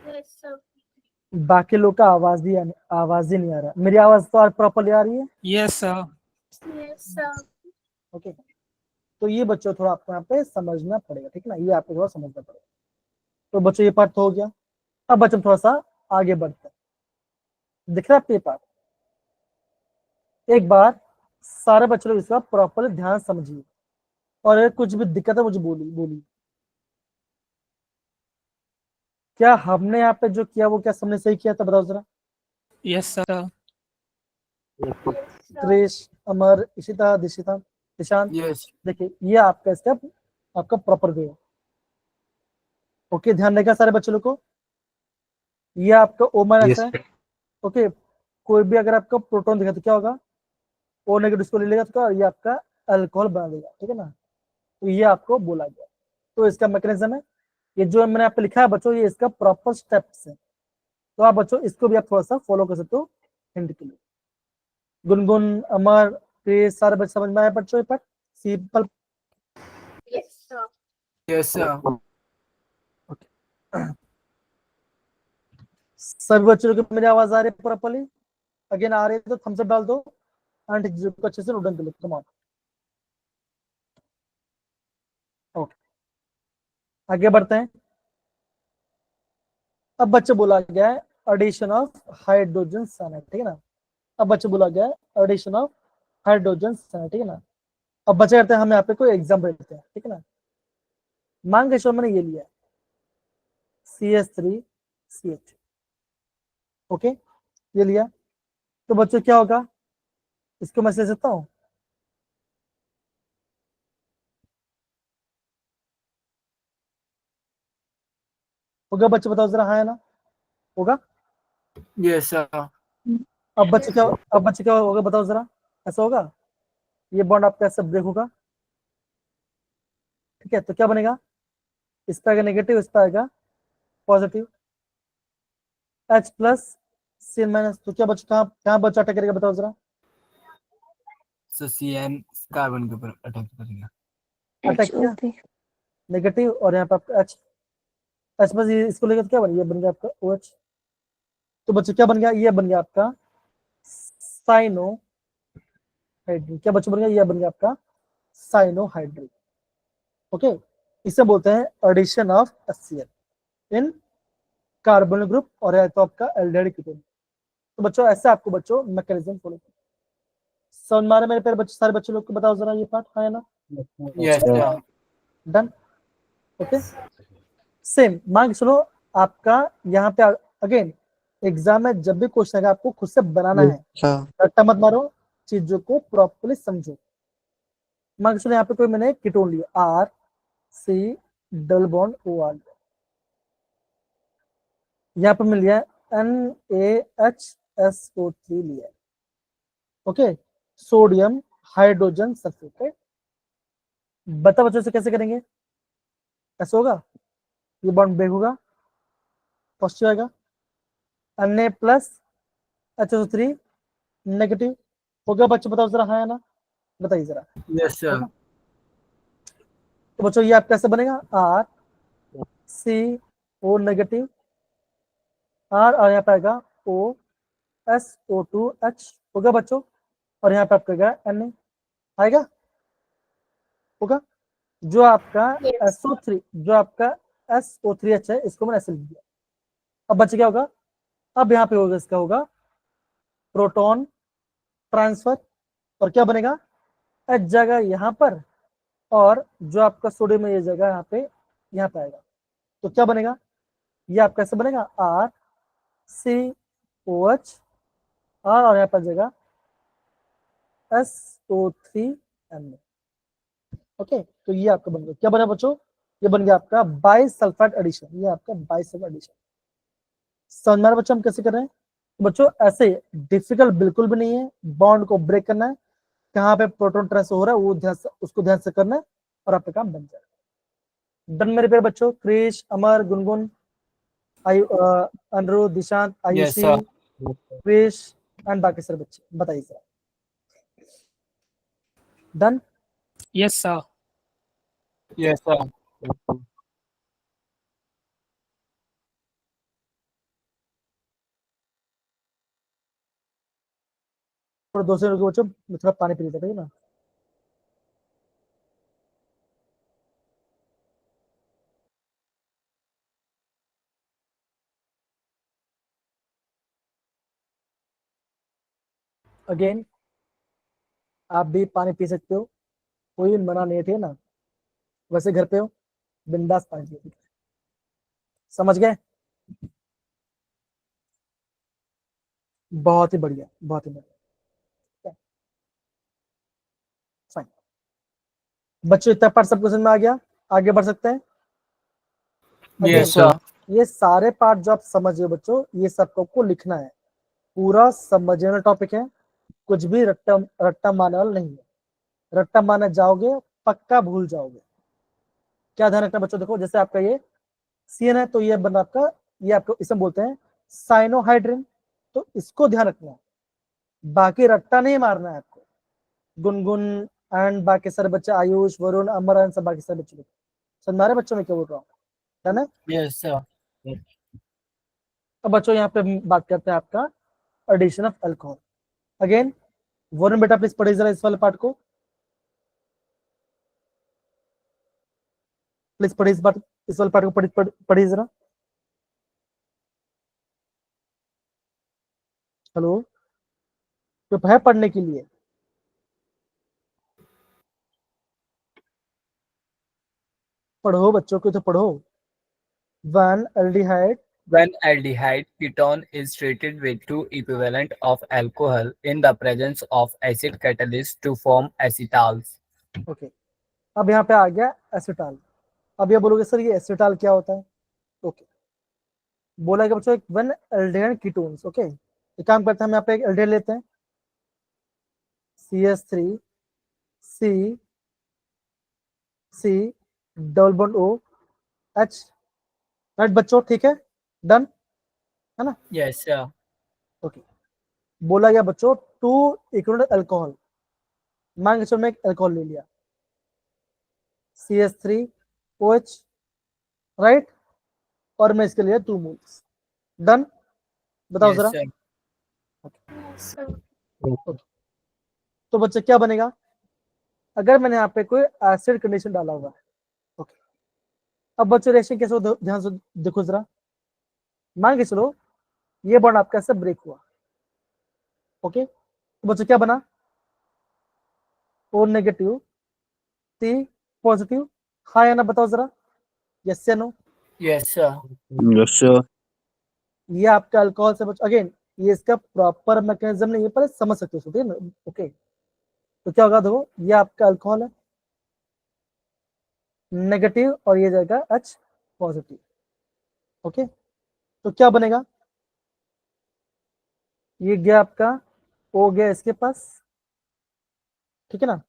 Yes, sir. बाकी लोग का आवाज ही नहीं आ रहा। मेरी आवाज तो आज प्रॉपरली आ रही है? Yes, sir. Yes, sir. Okay, तो ये बच्चों थोड़ा आपको यहाँ पे समझना पड़ेगा, ठीक है ना? ये आपको थोड़ा समझना पड़ेगा। तो बच्चों ये पार्ट तो हो गया। अब बच्चों थोड़ा सा आगे बढ़ते हैं। दिख रहा है आपको ये पार्ट? एक बार सारे बच्चे लोग इसका प्रॉपरली ध्यान समझिए, और अगर कुछ भी दिक्कत है मुझे बोलिए। क्या हमने यहाँ पे जो किया वो क्या हमने सही किया था? बताओ जरा। Yes, sir. Yes, sir. Krrish, अमर, इशिता, दिशिता, निशांत, Yes. देखिए ये आपका स्टेप आपका प्रॉपर वे है। ओके, ध्यान रहेगा सारे बच्चों लोग को। ये आपका O माइनस Yes, है। sir. ओके, कोई भी अगर आपका प्रोटॉन दिखा तो क्या होगा? O नेगेटिव इसको ले लेगा तो क्या, ये आपका अल्कोहल बना देगा, ठीक है ना? तो ये आपको बोला गया। तो इसका मैकेनिज्म है, ये जो मैंने यहाँ पे लिखा है बच्चों, ये इसका प्रॉपर स्टेप्स है। तो आप बच्चों इसको भी आप थोड़ा सा फॉलो कर सकते हो हिंट के लिए। गुनगुन, अमर, क्रिश, सारे बच्चे समझ में आया बच्चों? ये part simple. Yes, sir. Yes, sir. सभी बच्चों को मेरी आवाज आ रही है प्रॉपरली? अगेन आ रही है तो थम्स अप डाल दो एंड को अच्छे से नोट डाउन कर लो। कम ऑन, ओके आगे बढ़ते हैं। अब बच्चे बोला गया है एडिशन ऑफ हाइड्रोजन साइनाइड, ठीक है ना? अब बच्चे बोला गया है एडिशन ऑफ हाइड्रोजन साइनाइड, ठीक है ना? अब बच्चे करते हैं, हम यहाँ पे कोई एग्जाम्पल लेते हैं, ठीक है ना? मान के चलो मैंने ये लिया CH3CH, ओके ये लिया। तो बच्चों क्या होगा? इसको मैं ले सकता हूँ? होगा बच्चे? बताओ जरा, हाँ है ना? होगा? Yes, sir. अब बच्चे क्या होगा? बताओ जरा, ऐसा होगा? ये बॉन्ड आपका ऐसा ब्रेक होगा, ठीक है? तो क्या बनेगा? इस पे आएगा नेगेटिव, इस पे आएगा positive, H plus CN minus. तो क्या बच्चों कहाँ बच्चा अटैक करेगा? बताओ जरा। So CN कार्बन के ऊपर अटैक करेगा. अटैक किया नेगेटिव, और यहाँ पे आपका H प्लस इसको लेकर तो क्या बन गया? बन गया आपका OH। तो बच्चों क्या बन गया? ये बन गया आपका साइनोहाइड्रिन। क्या बच्चों बन गया? ये बन गया आपका साइनोहाइड्रिन। ओके, इसे बोलते हैं addition of HCl in carbon group, और है तो आपका एल्डिहाइड कीटोन। तो बच्चों ऐसे आपको बच्चों मैकेनिज्म फॉलो करना। समझ में आ रहा है मेरे प्यारे बच्चों? सारे बच्चों लोग को बताओ जरा ये पार्ट, हाँ है ना? Yes, sir. Done. Okay, same मान के चलो आपका यहाँ पे अगेन एग्जाम में जब भी क्वेश्चन आएगा आपको खुद से बनाना है, रट्टा मत मारो, चीजों को प्रॉपर्ली समझो। मान के चलो यहाँ पे कोई मैंने कीटोन लिया RC डबल बॉन्ड OR, यहाँ पे मिल गया NaHSO3 लिया, ओके सोडियम हाइड्रोजन सल्फेट। बता बच्चों से कैसे करेंगे? ऐसा होगा, ये बॉन्ड ब्रेक होगा, पॉजिटिव आएगा, Na प्लस HSO3 नेगेटिव होगा। बच्चों बताओ जरा, हाँ है ना? बताइए जरा। Yes, sir. तो बच्चों ये आप कैसे बनेगा? RCO नेगेटिव R, और यहाँ पे आएगा OSO2H होगा बच्चों, और यहाँ पे आपका Na आएगा, होगा। जो आपका Yes. SO3, जो आपका SO3H है, इसको मैंने ऐसे लिख दिया। अब बच्चे क्या होगा? अब यहाँ पे होगा, इसका होगा प्रोटॉन ट्रांसफर, और क्या बनेगा? H जाएगा यहाँ पर, और जो आपका सोडियम है ये जगह यहाँ पे आएगा। तो क्या बनेगा? ये आपका कैसे बनेगा? RCOH R, और यहाँ पर जगह SO3Na। ओके, तो ये आपका बन गया। क्या बना बच्चों? ये बन गया आपका बाइसल्फाइड एडिशन। ये आपका बाइसल्फाइड एडिशन। समझ में आ रहा बच्चों हम कैसे कर रहे हैं? तो बच्चों ऐसे डिफिकल्ट बिल्कुल भी नहीं है, बॉन्ड को ब्रेक करना है, कहाँ पे प्रोटॉन ट्रांसफर हो रहा है वो उसको ध्यान से करना है, और आपका काम बन जाएगा। डन मेरे प्यारे बच्चों, Krish, Amar, Gungun, Anirudh, Dishant, Yes, Ayushi, sir. Krish and बाकी सारे बच्चे, बताइए sir. Done. Yes, sir. Yes, sir. और 2 सेकंड रुको बच्चों, मैं थोड़ा पानी पी लेता हूं, ठीक है ना। अगेन आप भी पानी पी सकते हो, कोई मना नहीं है, ठीक है ना। वैसे घर पे हो, बिंदास पानी पियो, समझ गए? बहुत ही बढ़िया, बहुत ही बढ़िया। फाइन बच्चों, इतना पार्ट सब क्वेश्चन में आ गया, आगे बढ़ सकते हैं। Yes, Again, sir. ये सारे पार्ट जो आप समझ रहे हो बच्चों, ये सब को लिखना है, पूरा समझने वाला टॉपिक है, कुछ भी रट्टा रट्टा मारने वाला नहीं है। रट्टा मारने जाओगे पक्का भूल जाओगे। क्या ध्यान रखना बच्चों, देखो जैसे आपका ये सीएन है, तो ये बना आपका, ये आपको इसमें बोलते हैं साइनोहाइड्रिन, तो इसको ध्यान रखना है, बाकी रट्टा नहीं मारना है आपको। गुनगुन एंड बाकी सारे बच्चे, आयुष, वरुण, अमर एंड सब बाकी सारे बच्चे, सारे बच्चों में क्या बोल रहा हूँ, है ना। Yes, sir. अब बच्चों यहाँ पे बात करते हैं आपका addition of alcohol. Again Varun बेटा प्लीज पढ़िए जरा इस वाले पार्ट को, प्लीज पढ़िए इस वाले पार्ट को पढ़िए जरा। हेलो, चुप है पढ़ने के लिए? पढ़ो बच्चों को, तो पढ़ो। One aldehyde When aldehyde ketone is treated with two equivalent of alcohol in the presence of acid catalyst to form acetals. Okay, अब यहाँ पे आ गया एसिटाल। अब ये बोलोगे सर ये एसिटाल क्या होता है? ओके, बोला गया बच्चों एक वन एल्डिहाइड कीटोन्स। ओके, एक काम करते हैं, हम यहाँ पे एक एल्डिहाइड लेते हैं, CH3 C C double bond O H, right बच्चों, ठीक है, डन है ना। Yes, sir. ओके, बोला गया बच्चों टू इक्विवेलेंट अल्कोहल, मान के चलो मैं एक अल्कोहल ले लिया CH3OH, राइट, और मैं इसके लिए 2 मोल्स। डन, बताओ Yes, जरा। sir. Yes, sir. तो बच्चे क्या बनेगा अगर मैंने यहाँ पे कोई एसिड कंडीशन डाला हुआ है? ओके, अब बच्चों रिएक्शन कैसे हो, ध्यान से देखो जरा। मान के चलो ये बॉन्ड आपका ऐसे ब्रेक हुआ, ओके, तो बच्चों क्या बना, O नेगेटिव C पॉजिटिव, हाँ या ना, बताओ जरा, यस या no. Yes, sir. Yes, sir. ये आपका अल्कोहल से बच्चों, अगेन ये इसका प्रॉपर मैकेनिज्म नहीं है, पर समझ सकते हो, ठीक है ना। ओके, तो क्या होगा, देखो ये आपका अल्कोहल है नेगेटिव, और ये जाएगा H पॉजिटिव। ओके, तो क्या बनेगा, ये गया आपका O गया इसके पास, ठीक है ना,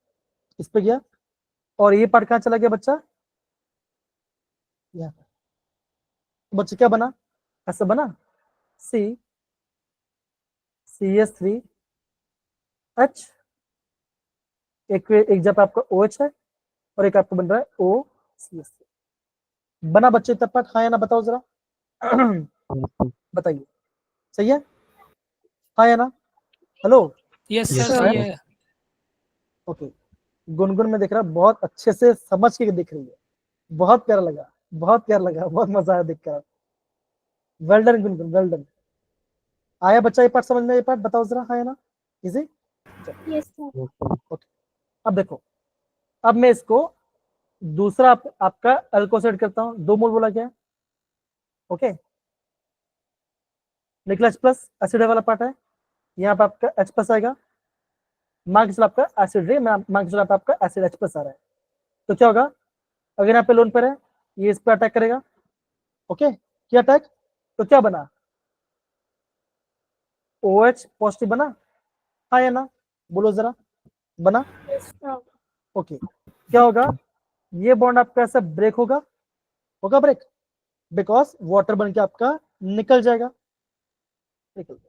इस पे गया, और ये पार्ट कहाँ चला गया बच्चा, यहाँ पे। बच्चा क्या बना, ऐसा बना CH3H, एक जब आपका OH है और एक आपको बन रहा है OCH3, बना बच्चे तब तक, हाँ या ना, बताओ जरा। बताइए, सही है, हाँ या ना, hello. Yes, Yes, sir. sir. सही है। ओके, गुनगुन में देख रहा बहुत अच्छे से समझ के दिख रही है, बहुत प्यारा लगा, बहुत प्यारा लगा, बहुत मजा आया देखकर। Well done Gungun, well done. आया बच्चा ये पार्ट समझ में, ये पार्ट बताओ जरा, हाँ या ना, इजी। Yes, sir. ओके, अब देखो, अब मैं इसको दूसरा आपका अल्कोसेट करता हूँ, 2 मोल बोला क्या है, ओके, निकला H+ एसिड वाला पार्ट है, यहाँ पे आपका H+ आएगा, मान के चलो आपका एसिड रे, मान के चलो आपका एसिड H+ आ रहा है, तो क्या होगा, अगर यहाँ पे लोन पर है, ये इस पे अटैक करेगा, ओके, क्या अटैक, तो क्या बना, OH पॉजिटिव बना, हाँ या ना, बोलो जरा, बना। Yes, sir. ओके, क्या होगा, ये बॉन्ड आपका ऐसा ब्रेक होगा, होगा ब्रेक, बिकॉज वाटर बन के आपका निकल जाएगा, निकल जाएगा।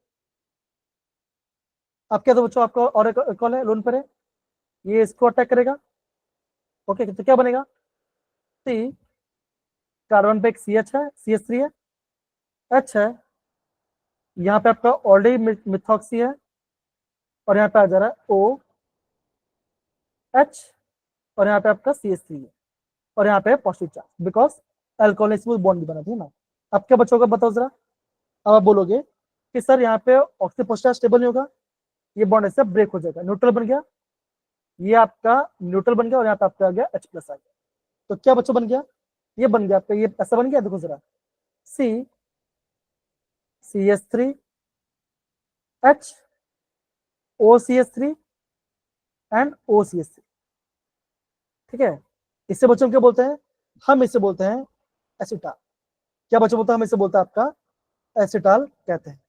अब क्या तो बच्चों आपका और एक कॉल है लोन पर है, ये इसको अटैक करेगा। ओके, तो क्या बनेगा, सी कार्बन पे एक CH है, CH3 है, H है, यहाँ पे आपका ऑलरेडी मिथॉक्सी है, और यहाँ पे आ जा रहा है O H, और यहाँ पे आपका CH3 है, और यहाँ पे है पॉजिटिव चार्ज, बिकॉज अल्कोहल ने इसमें बॉन्ड बना थी ना। अब क्या बच्चों का बताओ जरा, अब आप बोलोगे कि सर यहाँ पे ऑक्सीजन पॉजिटिव चार्ज स्टेबल नहीं होगा, ये बॉन्ड ऐसे ब्रेक हो जाएगा, न्यूट्रल बन गया, ये आपका न्यूट्रल बन गया, और यहाँ पे आपका आ गया H+ आ गया। तो क्या बच्चों बन गया, ये बन गया आपका, ये ऐसा बन गया, देखो जरा, C CH3 H OCH3 and OCH3, ठीक है। इससे बच्चों क्या बोलते हैं, हम इसे बोलते हैं एसिटाल। क्या बच्चों बोलते हैं, हम इसे बोलते हैं आपका एसिटाल कहते हैं।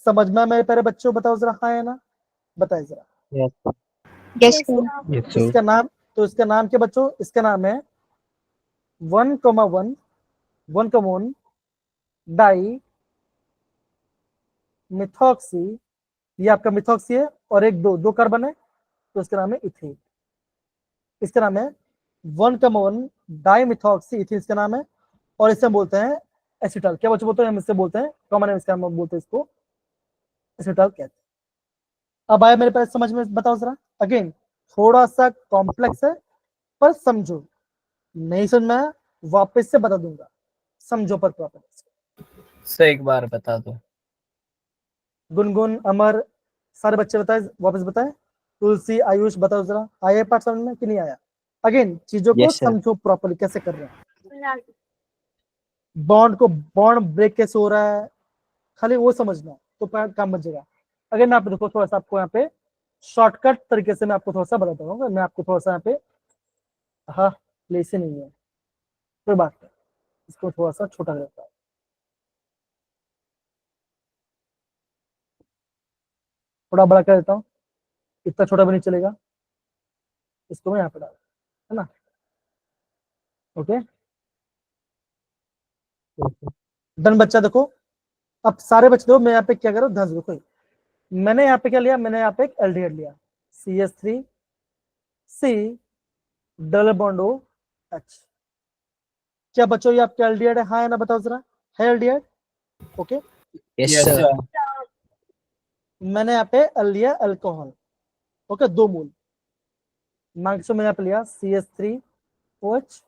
समझ में मेरे प्यारे बच्चों, बताओ जरा हाँ या ना, बताइए जरा। Yes. Yes, Yes, sir. sir. Yes, sir. इसका नाम, तो इसका नाम क्या बच्चों, इसका नाम है 1,1 डाई मिथॉक्सी, ये आपका मिथॉक्सी है, और एक दो कार्बन है, तो इसका नाम है इथेन। इसका नाम है 1,1 डाई मिथॉक्सी इथेन, इसका नाम है, और इसे हम बोलते हैं एसिटाल। क्या बच्चों बोलते हैं, हम इससे बोलते हैं कॉमन है, इसका हम बोलते हैं इसको एसिटाल कहते हैं। अब आया मेरे पास समझ में, बताओ जरा, अगेन थोड़ा सा कॉम्प्लेक्स है, पर समझो, नहीं समझ में आया वापस से बता दूंगा, समझो पर प्रॉपर। सर एक बार बता दो। गुनगुन, अमर, सारे बच्चे बताए, वापस बताए, तुलसी, आयुष, बताओ जरा, आया पार्ट समझ में कि नहीं आया। अगेन चीजों को Yes, sir. समझो प्रॉपर्ली कैसे कर रहे हैं, बॉन्ड ब्रेक कैसे हो रहा है, खाली वो समझना तो काम बच जाएगा। अगर मैं आपको देखो थोड़ा सा, आपको यहाँ पे शॉर्टकट तरीके से मैं आपको थोड़ा सा बताता हूँ, मैं आपको थोड़ा सा यहाँ पे, हाँ प्लेस ही नहीं है, कोई बात नहीं, इसको थोड़ा सा छोटा करता है, थोड़ा बड़ा कर देता हूँ, इतना छोटा भी नहीं चलेगा, इसको मैं यहाँ पे डाल, है ना, ओके डन बच्चा। देखो अब सारे बच्चे देखो, मैं यहाँ पे क्या करूँ, ध्यान से देखो, मैंने यहाँ पे क्या लिया, मैंने यहाँ पे एक एल्डिहाइड लिया, CH3 C double bond OH। क्या बच्चों ये आपका एल्डिहाइड है, हाँ या ना, बताओ जरा, है aldehyde, okay. Yes, Yes, sir. sir. मैंने यहाँ पे एल लिया अल्कोहल, ओके, 2 मोल, मार्क्स में यहाँ पे लिया CH3OH,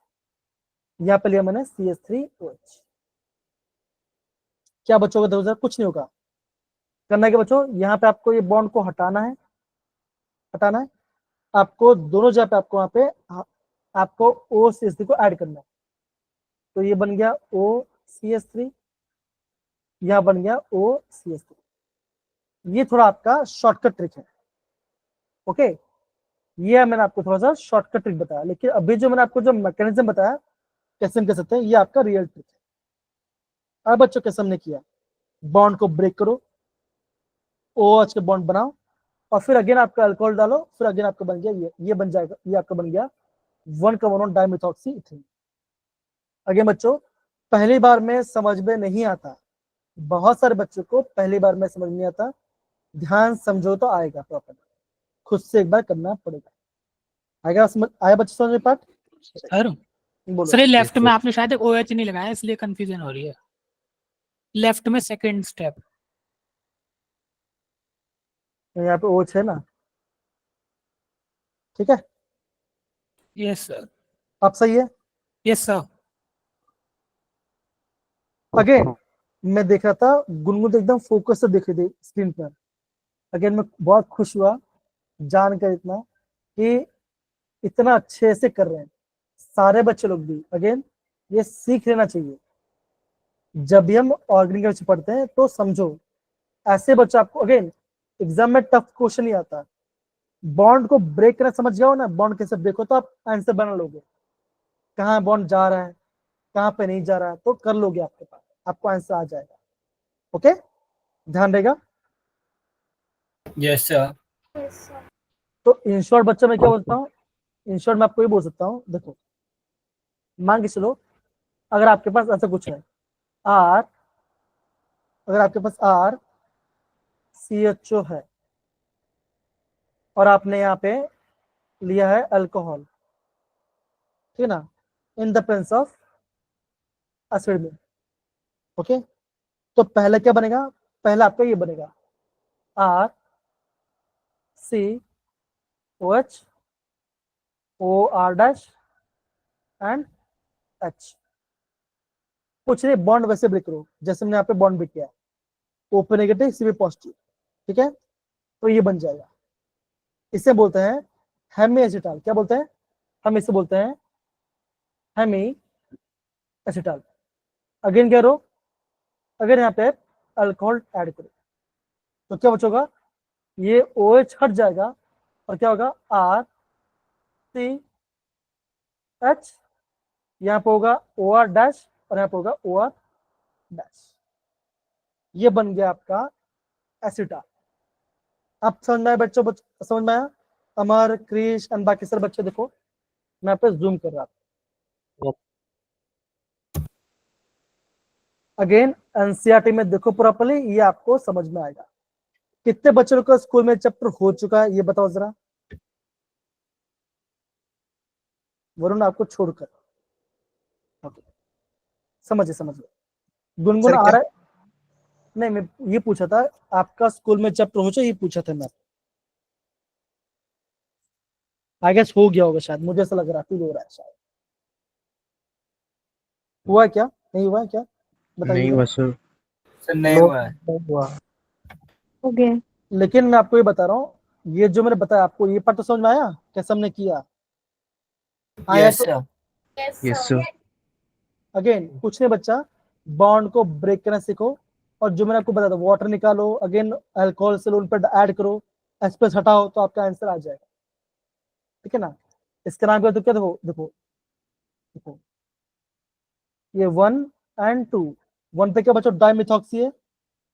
यहाँ पे लिया मैंने CH3OH। क्या बच्चों का देखो, कुछ नहीं होगा, करना है कि बच्चों यहाँ पे आपको ये बॉन्ड को हटाना है, हटाना है आपको, दोनों जगह पे आपको, वहाँ पे आपको OCH3 को ऐड करना है, तो ये बन गया OCH3, यहाँ बन गया OCH3। ये थोड़ा आपका शॉर्टकट ट्रिक है, ओके, ये मैंने आपको थोड़ा सा शॉर्टकट ट्रिक बताया, लेकिन अभी जो मैंने आपको जो मैकेनिज्म बताया कैसे हम कर सकते हैं, ये आपका रियल ट्रिक है। अब बच्चों कैसे हमने किया, बॉन्ड को ब्रेक करो, OH के बॉन्ड बनाओ, और फिर अगेन आपका अल्कोहल डालो, फिर अगेन आपका बन गया ये बन जाएगा, ये आपका बन गया 1,1 डाइमिथॉक्सी इथेन। अगेन बच्चों पहली बार में समझ में नहीं आता, बहुत सारे बच्चों को पहली बार में समझ नहीं आता, ध्यान समझो तो आएगा प्रॉपर, खुद से एक बार करना पड़ेगा, आएगा समझ, आया बच्चों समझ में पार्ट, सर बोलो। सर लेफ्ट में आपने शायद एक OH नहीं लगाया, इसलिए कंफ्यूजन हो रही है, लेफ्ट में सेकंड स्टेप। यहाँ पे OH है ना, ठीक है, यस सर, अब सही है। Yes sir. अगेन मैं देख रहा था, गुनगुन तो एकदम फोकस से देख रही थी स्क्रीन पर, अगेन मैं बहुत खुश हुआ जानकर इतना कि इतना अच्छे से कर रहे हैं सारे बच्चे लोग भी। अगेन ये सीख लेना चाहिए, जब भी हम ऑर्गेनिक केमिस्ट्री पढ़ते हैं तो समझो, ऐसे बच्चे आपको अगेन एग्जाम में टफ क्वेश्चन नहीं आता, बॉन्ड को ब्रेक करना समझ जाओ ना, बॉन्ड कैसे ब्रेक हो तो आप आंसर बना लोगे, कहाँ बॉन्ड जा रहा है कहाँ पे नहीं जा रहा है, तो कर लोगे, आपके पास आपको आंसर आ जाएगा, ओके, ध्यान रहेगा। Yes, sir. Yes, sir. तो इन शॉर्ट बच्चों में क्या बोलता हूँ, इन शॉर्ट में आपको ये बोल सकता हूँ, देखो मान के चलो अगर आपके पास ऐसा कुछ है आर, अगर आपके पास आर CHO है और आपने यहाँ पे लिया है अल्कोहल, ठीक है ना, in the presence of acid में, ओके, तो पहले क्या बनेगा, पहले आपका ये बनेगा R COH OR' and H। कुछ नहीं, बॉन्ड वैसे ब्रेक करो जैसे मैंने यहाँ पे बॉन्ड ब्रेक किया है, ओपन नेगेटिव CB पॉजिटिव, ठीक है, तो ये बन जाएगा। इसे बोलते हैं हेमी एसिटाल। क्या बोलते हैं, हम इसे बोलते हैं हेमी एसिटाल। अगेन क्या करो, अगर यहाँ पे अल्कोहल ऐड करो तो क्या बचोगा, ये OH हट जाएगा और क्या होगा RCH, यहाँ पे होगा OR' और यहाँ पे होगा OR'। ये बन गया आपका एसिटाल। आप समझ में आया बच्चों, समझ में आया? अमर, क्रिश एंड बाकी सारे बच्चे देखो, मैं यहाँ पे जूम कर रहा था। अगेन एनसीईआरटी में देखो प्रॉपर्ली, ये आपको समझ में आएगा। कितने बच्चों का स्कूल में चैप्टर हो चुका है ये बताओ जरा, वरुण आपको छोड़कर। ओके, समझिए। गुनगुन आ रहा है? नहीं, मैं ये पूछा था आपका स्कूल में चैप्टर हो चुका, ये पूछा था मैं। आई गेस हो गया होगा शायद, मुझे ऐसा लग रहा, फील हो रहा है शायद। हुआ है क्या, नहीं हुआ है क्या, बताइए। नहीं हुआ सर। सर नहीं हुआ है। हुआ। हो गया। लेकिन मैं आपको ये बता रहा हूँ, ये जो मैंने बताया आपको, ये पार्ट तो समझ में आया कैसे हमने किया, आया यस तो? सर। Yes sir. अगेन कुछ नहीं बच्चा, बॉन्ड को ब्रेक करना सीखो, और जो मैंने आपको बताया था वाटर निकालो, अगेन अल्कोहल से उन पर ऐड करो, एस्पेस हटाओ तो आपका आंसर आ जाएगा, ठीक है ना। इसका नाम क्या, तो क्या देखो देखो देखो, ये 1 and 2, 1 पे क्या बच्चों डाइमिथॉक्सी है,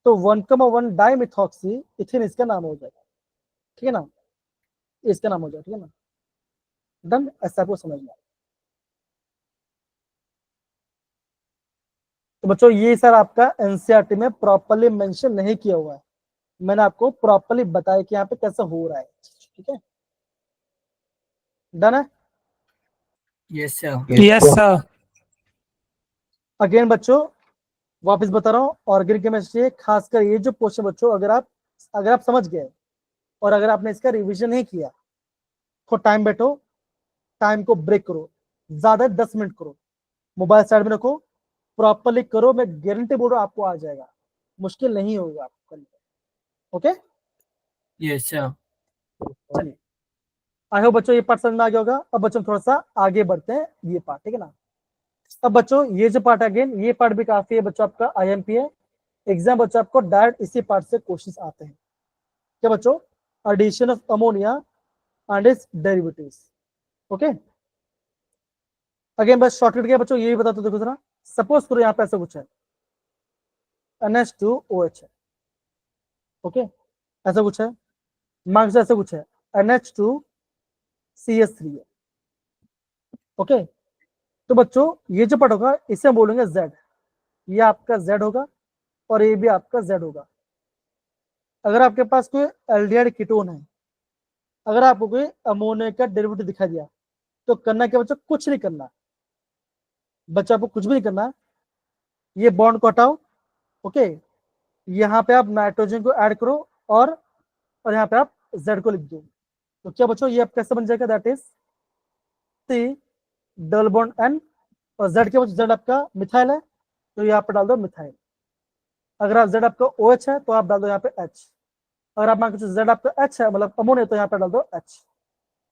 तो 1,1 डाइमिथॉक्सी इथिन इसका नाम हो जाएगा, ठीक है ना, इसका नाम हो जाएगा, ठीक है ना, डन। ऐसा आपको समझ में आया। तो बच्चों ये सर आपका एनसीईआरटी में प्रॉपर्ली मेंशन नहीं किया हुआ है, मैंने आपको प्रॉपर्ली बताया कि यहाँ पे कैसा हो रहा है, ठीक है, डन है। Yes sir. Yes sir. Again बच्चों वापस बता रहा हूँ, ऑर्गेनिक केमिस्ट्री खासकर ये जो क्वेश्चन बच्चों, अगर आप समझ गए और अगर आपने इसका रिवीजन नहीं किया तो टाइम बैठो, टाइम को ब्रेक करो, ज्यादा 10 मिनट करो, मोबाइल साइड में रखो, प्रॉपर्ली करो, मैं गारंटी बोल रहा हूँ आपको आ जाएगा, मुश्किल नहीं होगा आपको करने में, ओके। Yes sir. चलिए, आई होप बच्चों ये पार्ट समझ में आ गया होगा। अब बच्चों थोड़ा सा आगे बढ़ते हैं, ये पार्ट, ठीक है ना। अब बच्चों ये जो पार्ट है, अगेन ये पार्ट भी काफी है बच्चों, आपका IMP है, एग्जाम बच्चों आपको डायरेक्ट इसी पार्ट से क्वेश्चंस आते हैं। क्या बच्चों, addition of ammonia and its derivatives, okay. Again बस शॉर्टकट क्या बच्चों, यही बता दो, देखो जरा, सपोज करो यहाँ पे ऐसा कुछ है, NH2OH है, ओके, ऐसा कुछ है, मार्क्स ऐसा कुछ है, NH2CH3 है, ओके। तो बच्चों ये जो पार्ट होगा इसे हम बोलेंगे Z, ये आपका Z होगा और ये भी आपका Z होगा। अगर आपके पास कोई एल्डिहाइड कीटोन है, अगर आपको कोई अमोनिया का डेरिवेटिव दिखा दिया तो करना क्या बच्चों, कुछ नहीं करना बच्चा, आपको कुछ भी नहीं करना, ये बॉन्ड को हटाओ, ओके, यहाँ पे आप नाइट्रोजन को ऐड करो और यहाँ पे आप Z को लिख दो, तो क्या बच्चों ये आप कैसे बन जाएगा, that is C double bond N, और Z के बच्चों Z आपका मिथाइल है तो यहाँ पे डाल दो मिथाइल। अगर आप Z आपका OH है तो आप डाल दो यहाँ पे H, अगर आप मान के Z आपका H है मतलब अमोनिया तो यहाँ पे डाल दो H,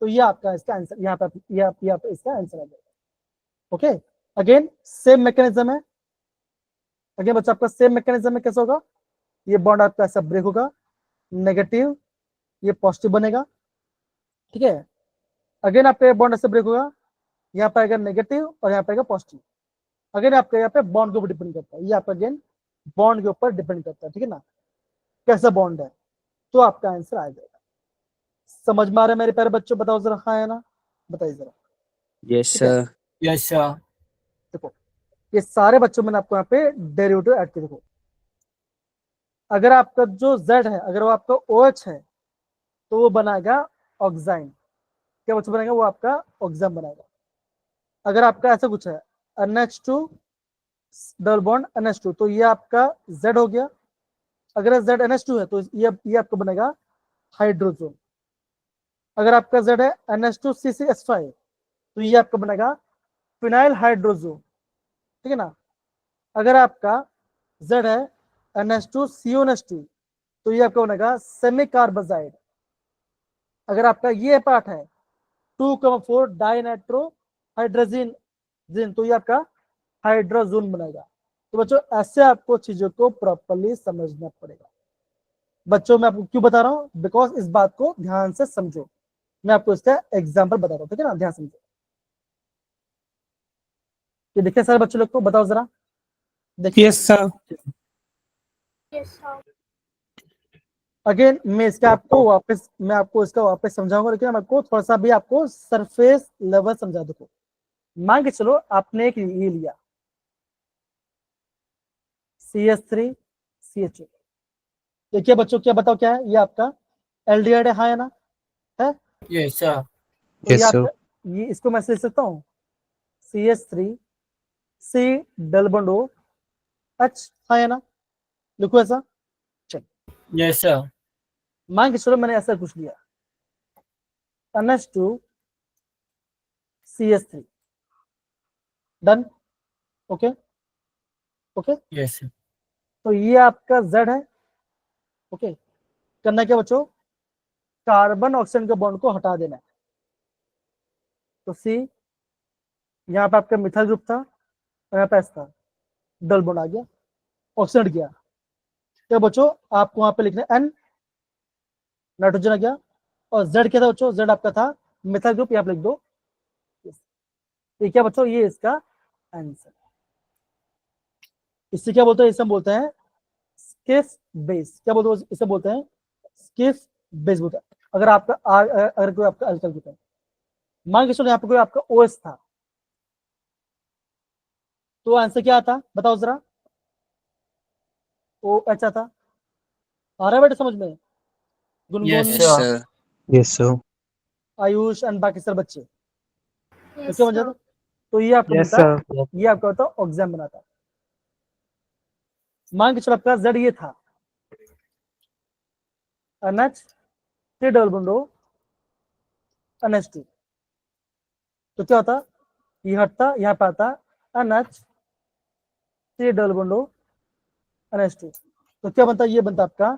तो ये आपका इसका आंसर, यहाँ पे यहाँ पे इसका आंसर आ जाएगा, ओके। अगेन सेम मैकेनिज्म है, अगेन बच्चा आपका सेम मैकेनिज्म में कैसे होगा, ये बॉन्ड आपका ऐसा ब्रेक होगा, नेगेटिव ये पॉजिटिव बनेगा, ठीक है। अगेन आपका बॉन्ड ऐसे ब्रेक होगा, यहाँ पे आएगा नेगेटिव और यहाँ पे आएगा पॉजिटिव, अगेन आपका यहाँ पे बॉन्ड के ऊपर डिपेंड करता है, ये आपका अगेन बॉन्ड के ऊपर डिपेंड करता है, ठीक है ना, कैसा बॉन्ड है, तो आपका आंसर आ जाएगा। समझ में आ रहा है मेरे प्यारे बच्चों, बताओ जरा, हाँ है ना, बताइए जरा। Yes sir. Yes sir. देखो ये सारे बच्चों मैंने आपको यहाँ पे डेरिवेटिव ऐड किए। देखो अगर आपका जो Z है अगर वो आपका OH है तो वो बनाएगा ऑक्साइन। क्या बच्चों बनेगा? वो आपका ऑक्साइन बनाएगा। अगर आपका ऐसा कुछ है NH2 डबल बॉन्ड NH2 तो ये आपका Z हो गया। अगर Z NH2 है तो ये आपका बनेगा हाइड्रोजन। अगर आपका Z है NH2CCH5 तो ये आपका बनेगा फिनाइल हाइड्रोजन, ठीक है ना। अगर आपका Z है NH2CONH2 तो ये आपका बनेगा सेमी कार्बोजाइड। अगर आपका ये पार्ट है 2,4 डाइनाइट्रो हाइड्रोजन तो ये आपका हाइड्रोजन बनेगा। तो बच्चों ऐसे आपको चीजों को प्रॉपर्ली समझना पड़ेगा। बच्चों मैं आपको क्यों बता रहा हूँ? बिकॉज इस बात को ध्यान से समझो। मैं आपको इसका एग्जाम्पल बता रहा हूँ, ठीक है ना। ध्यान समझो। ये देखिए सारे बच्चों लोग को बताओ जरा, देखिए। Yes sir. Yes, sir. Again मैं आपको इसका वापस समझाऊंगा, लेकिन मैं आपको थोड़ा सा भी आपको सरफेस लेवल समझा दूं। मान के चलो आपने एक ये लिया CH3 CH2। देखिए बच्चों क्या बताओ क्या है? ये आपका एल्डिहाइड है, हाँ या ना? है। Yes, sir. तो Yes, sir. ये इसको मैं लिख सकता हूँ CH3 C double bond O H, हाँ या ना? लिखो ऐसा। Yes, sir. मान के चलो मैंने ऐसा कुछ लिया NH2 CH3 done. Okay okay. Yes, sir. तो ये आपका Z है। ओके करना क्या बच्चों? कार्बन ऑक्सीजन के बॉन्ड को हटा देना है। तो C यहाँ पे आपका मिथाइल ग्रुप था और यहाँ पे S था, डबल बॉन्ड आ गया, ऑक्सीजन हट गया। क्या बच्चों आपको वहां पे लिखना है N, नाइट्रोजन आ गया। और Z क्या था बच्चों? Z आपका था मिथाइल ग्रुप, यहाँ पे लिख दो। ये क्या बच्चों? ये इसका आंसर। इससे क्या बोलते हैं? इसे हम बोलते हैं स्किफ बेस। क्या बोलते हैं? इसे बोलते हैं स्किफ बेस बोलते हैं। अगर आपका अगर कोई आपका अल्काइल ग्रुप है, मान के चलो यहाँ पे कोई आपका OS था तो आंसर क्या आता? बताओ जरा। OH आता। आ रहा है बेटा समझ में? Gungun, Yes, sir. Yes, sir. Ayush and बाकी सारे बच्चे Yes, इसको समझा? sir. तो ये आपका Yes, बनता है, sir. ये आपका होता है ऑक्सीजन बनाता है। मान के चलो आपका Z ये था NH3 double bond O NH2 तो क्या होता? ये हटता, यहाँ पे आता NH3 double bond O NH2 तो क्या बनता? ये बनता आपका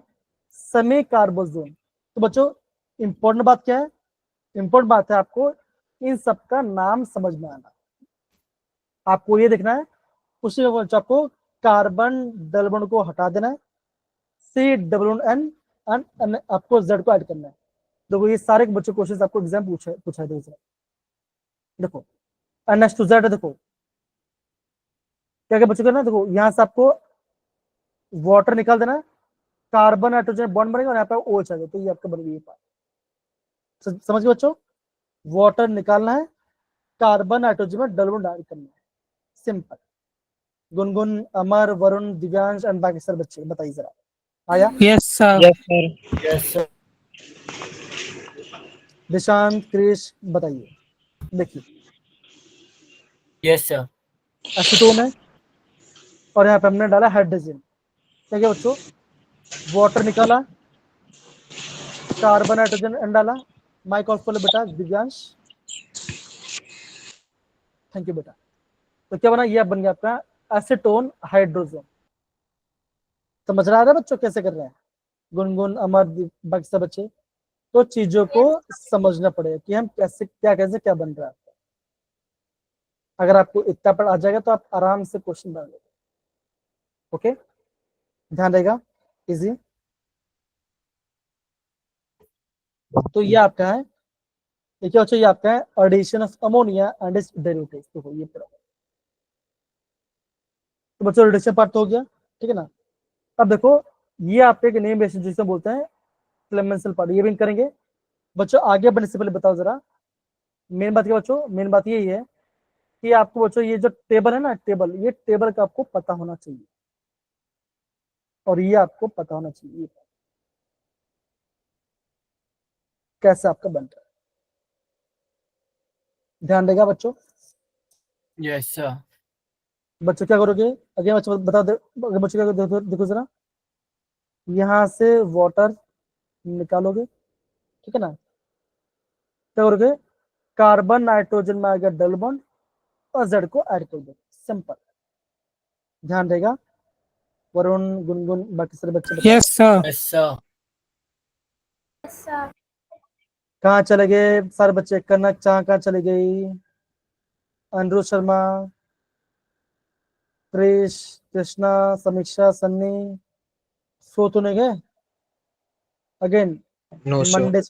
सेमी कार्बोजोन। तो बच्चों इंपॉर्टेंट बात क्या है? इंपॉर्टेंट बात है आपको इन सबका नाम समझ में आना। आपको ये देखना है, उसी में बच्चों आपको कार्बन डबल बॉन्ड को हटा देना है, C डबल बॉन्ड N आपको Z को ऐड करना है। देखो ये सारे बच्चों क्वेश्चन आपको एग्जाम पूछा है। देखो NH2Z, देखो क्या क्या बच्चों करना है? देखो यहाँ से आपको वाटर निकाल देना है, कार्बन नाइट्रोजन बॉन्ड बनेगा और यहाँ पे OH आ जाए, तो ये आपका बन गया ये पार्ट। समझ गए बच्चों? वाटर निकालना है, कार्बन नाइट्रोजन में डबल बॉन्ड ऐड करना है, सिंपल। गुनगुन, अमर, वरुण, दिव्यांश एंड बाकी सारे बच्चे बताइए जरा, आया? Yes sir. Yes, sir. Yes, sir. Nishant, Krish बताइए। देखिए Yes, sir. एसीटोन है और यहाँ पे हमने डाला हाइड्रोजन। क्या क्या बच्चों? वाटर निकाला, कार्बन नाइट्रोजन एंड डाला। माइक ऑफ कर लो बेटा दिव्यांश, थैंक यू बेटा। तो क्या बना? ये बन गया आपका एसीटोन हाइड्रोजन। समझ रहा है बच्चों कैसे कर रहे हैं? गुनगुन, अमर, बाकी सब बच्चे। तो चीजों को समझना पड़ेगा कि हम कैसे क्या बन रहा है। अगर आपको इतना पढ़ आ जाएगा तो आप आराम से क्वेश्चन बना लेंगे। ओके ध्यान रहेगा, इजी। तो ये आपका है, ये क्या होता है? ये आपका है addition of ammonia and its derivatives. देखो ये पूरा तो बच्चों रिडक्शन पार्ट तो हो गया, ठीक है ना। अब देखो ये आपके एक नेम बेसिस जिसे बोलते हैं क्लेमेंसल पार्ट, ये भी करेंगे बच्चों। आगे बढ़ने से पहले बताओ जरा मेन बात क्या बच्चों? मेन बात यही है कि आपको बच्चों ये जो टेबल है ना, टेबल, ये टेबल का आपको पता होना चाहिए और ये आपको पता होना चाहिए कैसे आपका बन रहा है। ध्यान देगा बच्चों। Yes, sir. बच्चों क्या करोगे, अगले बच्चों बता दो, अगले बच्चों क्या करोगे, देखो जरा, यहाँ से वाटर निकालोगे, ठीक है ना, क्या करोगे, कार्बन नाइट्रोजन में आ गया डबल बॉन्ड और जेड को ऐड कर दो, सिंपल। ध्यान देगा वरुण, गुनगुन, बाकी सारे बच्चे बताओ। Yes sir. Yes, sir. Yes, sir. कहाँ चले गए सारे बच्चे, कनक कहाँ चली गई, अनुज शर्मा, क्रिश, कृष्णा, समीक्षा, सन्नी, सो तो नहीं गए। Again No, sir. मंडे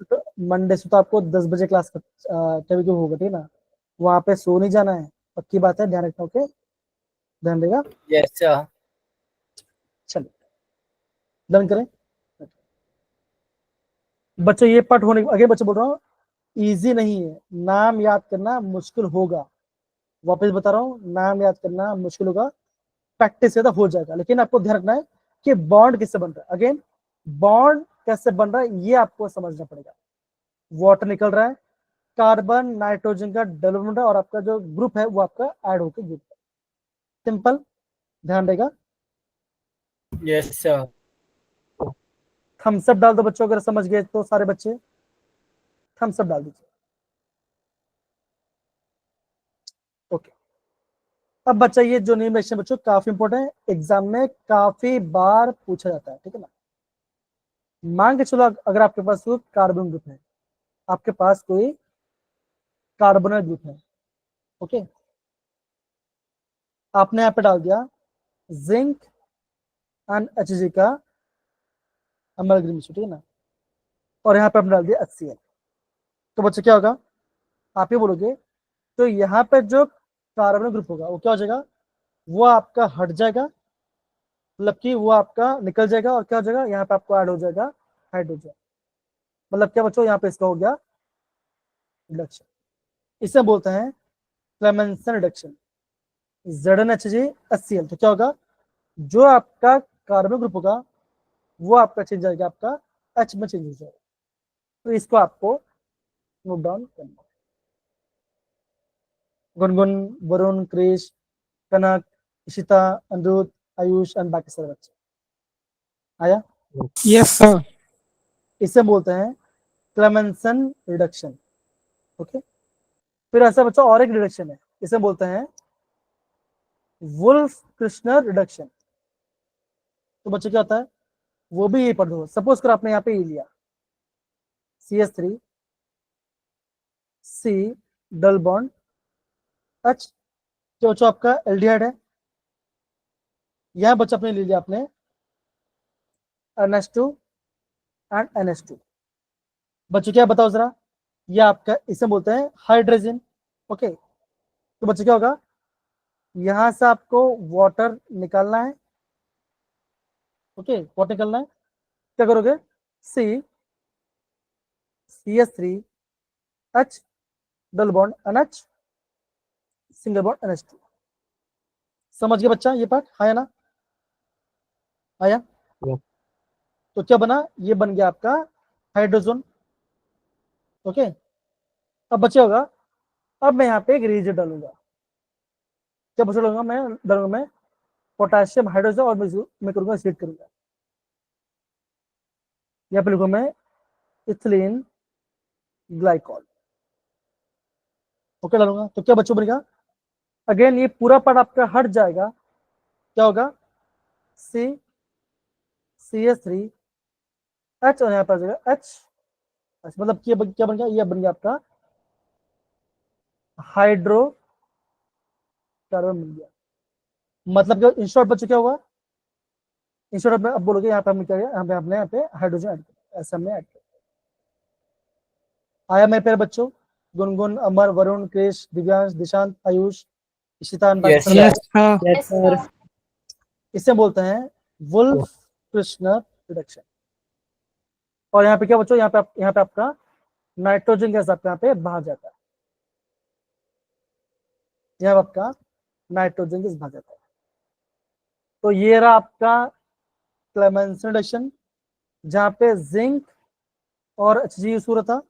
से तो आपको 10 बजे क्लास कभी होगा, ठीक है ना, वहां पे सो नहीं जाना है, पक्की बात है, ध्यान रखना। ओके, ध्यान देगा। Yes, sir. चलिए डन करें बच्चों। ये पार्ट होने आगे बच्चे बोल रहा हूँ इजी नहीं है, नाम याद करना मुश्किल होगा, वापस बता रहा हूँ, नाम याद करना मुश्किल होगा, प्रैक्टिस ज्यादा हो जाएगा, लेकिन आपको ध्यान रखना है कि बॉन्ड किससे बन रहा है। अगेन बॉन्ड कैसे बन रहा है ये आपको समझना पड़ेगा। वाटर निकल रहा है, कार्बन नाइट्रोजन का डबल बॉन्ड है और आपका जो ग्रुप है वो आपका ऐड होकर ग्रुप है, सिंपल। ध्यान देगा। Yes, sir. थम्स अप डाल दो बच्चों, अगर समझ गए तो सारे बच्चे थम्स अप डाल दीजिए। ओके, अब बच्चा ये जो न्यूमरेशन बच्चों काफी इंपॉर्टेंट है, एग्जाम में काफी बार पूछा जाता है, ठीक है ना। मान के चलो अगर आपके पास कोई कार्बन ग्रुप है, आपके पास कोई कार्बोनाइल ग्रुप है, ओके, आपने यहाँ पे डाल दिया जिंक एंड Hg का अमलग्रीम, ठीक है ना, और यहाँ पे आपने डाल दिया HCl, तो बच्चे क्या होगा, आप ये बोलोगे तो यहाँ पे जो कार्बन ग्रुप होगा वो क्या हो जाएगा, वो आपका हट जाएगा, मतलब कि वो आपका निकल जाएगा और क्या हो जाएगा, यहाँ पे आपको ऐड हो जाएगा हाइड्रोजन। मतलब क्या बच्चों, यहाँ पे इसका हो गया रिडक्शन, इसे बोलते हैं क्लेमेंसन रिडक्शन, ZnHg HCl। तो क्या होगा, जो आपका कार्बन ग्रुप होगा वो आपका चेंज जाएगा, आपका H में चेंज हो जाएगा, तो इसको आपको नोट डाउन करना। गुनगुन, वरुण, क्रिश, कनक, इशिता, अनिरुद्ध, आयुष एंड बाकी सारे बच्चे आया। Yes sir. इसे बोलते हैं क्लेमेंसन रिडक्शन, ओके। फिर ऐसा बच्चा और एक रिडक्शन है, इसे बोलते हैं वुल्फ क्रिश्नर रिडक्शन। तो बच्चे क्या होता है, वो भी यही पढ़ दो। सपोज कर आपने यहाँ पे ये लिया CH3 C double bond H, जो आपका एल्डिहाइड है, यहाँ बच्चा अपने ले लिया आपने NH2 एंड NH2। बच्चों क्या बताओ जरा, ये आपका इसे बोलते हैं हाइड्रोजन, ओके। तो बच्चे क्या होगा, यहां से आपको वाटर निकालना है, ओके, वाटर निकालना है, क्या करोगे, CH3 H double bond NH single bond NH2। समझ गया बच्चा ये पार्ट, आया ना, आया। Yeah. तो क्या बना, ये बन गया आपका हाइड्रोजन, ओके। अब बच्चे होगा, अब मैं यहाँ पे एक रिएजेंट डालूंगा, क्या बच्चा डालूंगा, मैं डालूंगा मैं पोटेशियम हाइड्रोजन और मैं करूंगा स्प्लिट करूंगा, यहाँ पे लिखूंगा मैं इथिलीन ग्लाइकॉल, ओके डालूंगा। तो क्या बच्चों बनेगा, अगेन ये पूरा पार्ट आपका हट जाएगा, क्या होगा, CH3 H और यहाँ पर आ जाएगा H, मतलब क्या बन गया, ये बन गया आपका हाइड्रो कार्बन बन गया। मतलब इन शॉर्ट बच्चों क्या होगा, इन शॉर्ट में अब बोलोगे यहाँ पे हमने क्या किया, यहाँ पे हाइड्रोजन ऐड किया, ऐसा हमने ऐड किया। आया मेरे प्यारे बच्चों, Gungun, Amar, Varun, Krish, Divyansh, Dishant, Ayush, Ishita, Yes, sir. Yes sir. Yes, sir. इसे बोलते हैं वुल्फ क्रिश्नर रिडक्शन। और यहाँ पे क्या बच्चों, यहाँ पे आपका नाइट्रोजन गैस आपका यहाँ पे बाहर जाता है, यहाँ आपका नाइट्रोजन गैस भाग जाता है। तो ये रहा आपका क्लेमेंसन रिडक्शन जहाँ पे जिंक और HG यूज हो रहा था,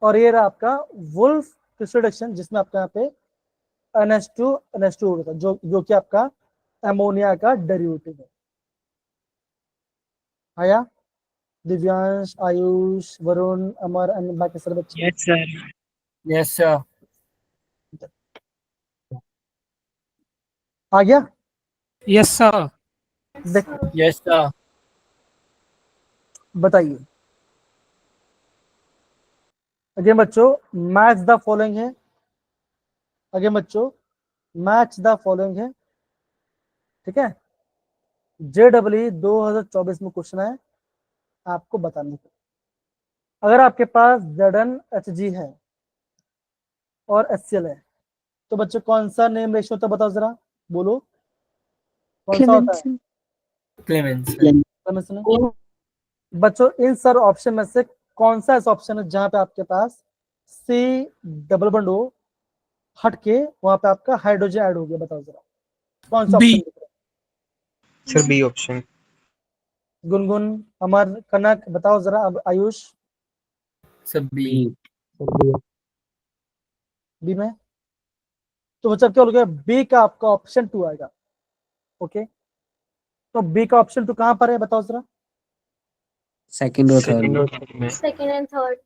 और ये रहा आपका वुल्फ क्रिस्टल रिडक्शन जिसमें आपका यहाँ पे NH2 हो रहा था, जो कि आपका अमोनिया का डेरिवेटिव है। आया दिव्यांश, आयुष, वरुण, अमर एंड बाकी सारे बच्चे। Yes sir. Yes, sir. आ गया? Yes sir. देख Yes, sir. बताइए अगेन बच्चों, मैच द फॉलोइंग है। अगेन बच्चों, मैच द फॉलोइंग है, ठीक है। JEE 2024 में क्वेश्चन है, आपको बताने का। अगर आपके पास ZnHg है और HCl है, तो बच्चों कौन सा नेम रेशियो होता है बताओ जरा, बोलो कौन सा होता है? Clemens. Clemens. समझ सुनो बच्चों, इन सर ऑप्शन में से कौन सा ऐसा ऑप्शन है जहां पे आपके पास C डबल बॉन्ड हो, हट के वहां पे आपका हाइड्रोजन ऐड हो गया, बताओ जरा कौन सा बी। ऑप्शन दिख रहा है? Sir B option. Gungun, Amar, Kanak, बताओ जरा। अब आयुष Sir, B. बी में, तो बच्चा क्या हो गया, बी का आपका ऑप्शन 2 आएगा। ओके, तो बी का ऑप्शन 2 कहां पर है बताओ जरा, सेकंड और थर्ड में। Second and third.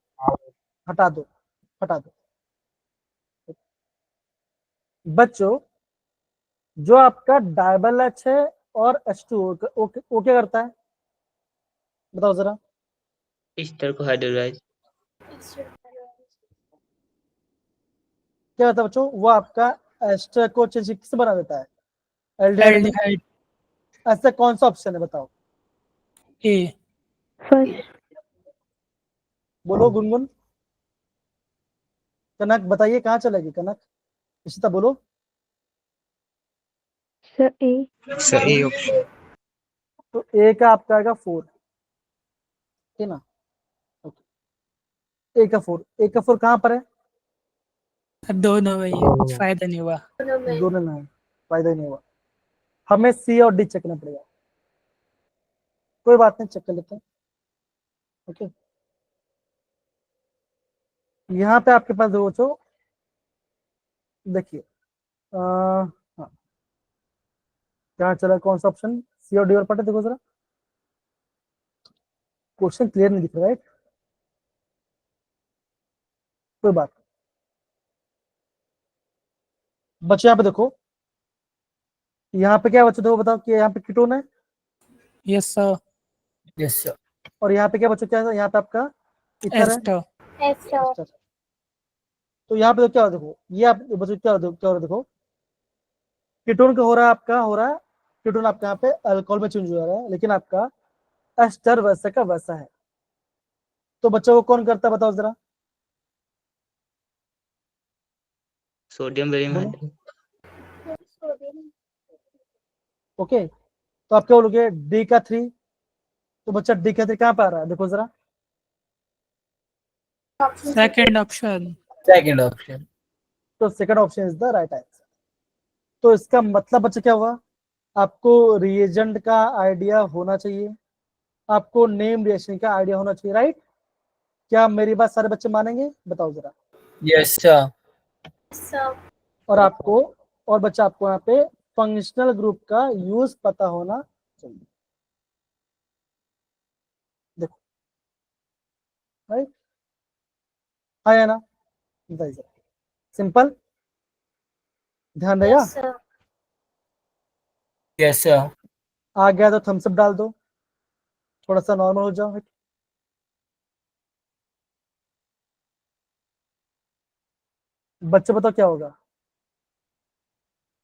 हटा दो, हटा दो। बच्चों जो आपका डायबल एच है और H2O वो क्या करता है बताओ जरा? ईस्टर को हाइड्रोलाइज। क्या होता है बच्चों, वो आपका एस्टर को चेंज किससे बना देता है, एल्डिहाइड में। एल्डिहाइड। ऐसा कौन सा ऑप्शन है बताओ, ए। First, बोलो गुनगुन, कनक बताइए कहाँ चलेगी, कनक, इशिता बोलो। sir, A. Sir A option. तो ए का आपका आएगा 4, ठीक ना। ए का 4, ए का 4 कहाँ पर है? दोनों में ही फायदा नहीं हुआ। दोनों में है, फायदा ही नहीं हुआ। हमें सी और डी चेक करना पड़ेगा, कोई बात नहीं, चेक कर लेते हैं। ओके, यहाँ पे आपके पास देखो बच्चों, देखिए हाँ, क्या चला, कौन सा ऑप्शन, सी और डी और पटे, देखो जरा क्वेश्चन क्लियर नहीं दिख रहा, राइट, कोई बात नहीं। बच्चों यहाँ पे देखो, यहाँ पे क्या बच्चों देखो, बताओ कि यहाँ पे कीटोन है, यस सर। Yes, sir. और यहाँ पे क्या बच्चों, क्या है, यहाँ पे आपका इथर है, एस्टर। एस्टर। तो यहाँ पे तो क्या हो देखो, ये आप बच्चों क्या हो देखो, कीटोन का हो रहा है कीटोन आपका यहाँ पे अल्कोहल में चेंज हो रहा है, लेकिन आपका एस्टर वैसा का वैसा है। तो बच्चों को कौन करता है बताओ जरा, सोडियम बेरियम बोलो। हाइड्रोजन। ओके, तो आप क्या बोलोगे, डी का 3। तो बच्चा डी का 3 कहाँ पे आ रहा है देखो जरा, सेकंड ऑप्शन। Second option. तो second option is the right answer. तो इसका मतलब बच्चा क्या हुआ, आपको रिएजेंट का आइडिया होना चाहिए, आपको नेम रिएक्शन का आइडिया होना चाहिए, राइट। क्या मेरी बात सारे बच्चे मानेंगे बताओ जरा? Yes, sir. और आपको, और बच्चा आपको यहाँ पे फंक्शनल ग्रुप का यूज पता होना चाहिए, देखो, राइट, है ना, बताइए जरा, सिंपल, ध्यान रहेगा। Yes, sir. आ गया तो थम्स अप डाल दो, थोड़ा सा नॉर्मल हो जाओ। बच्चे बताओ क्या होगा,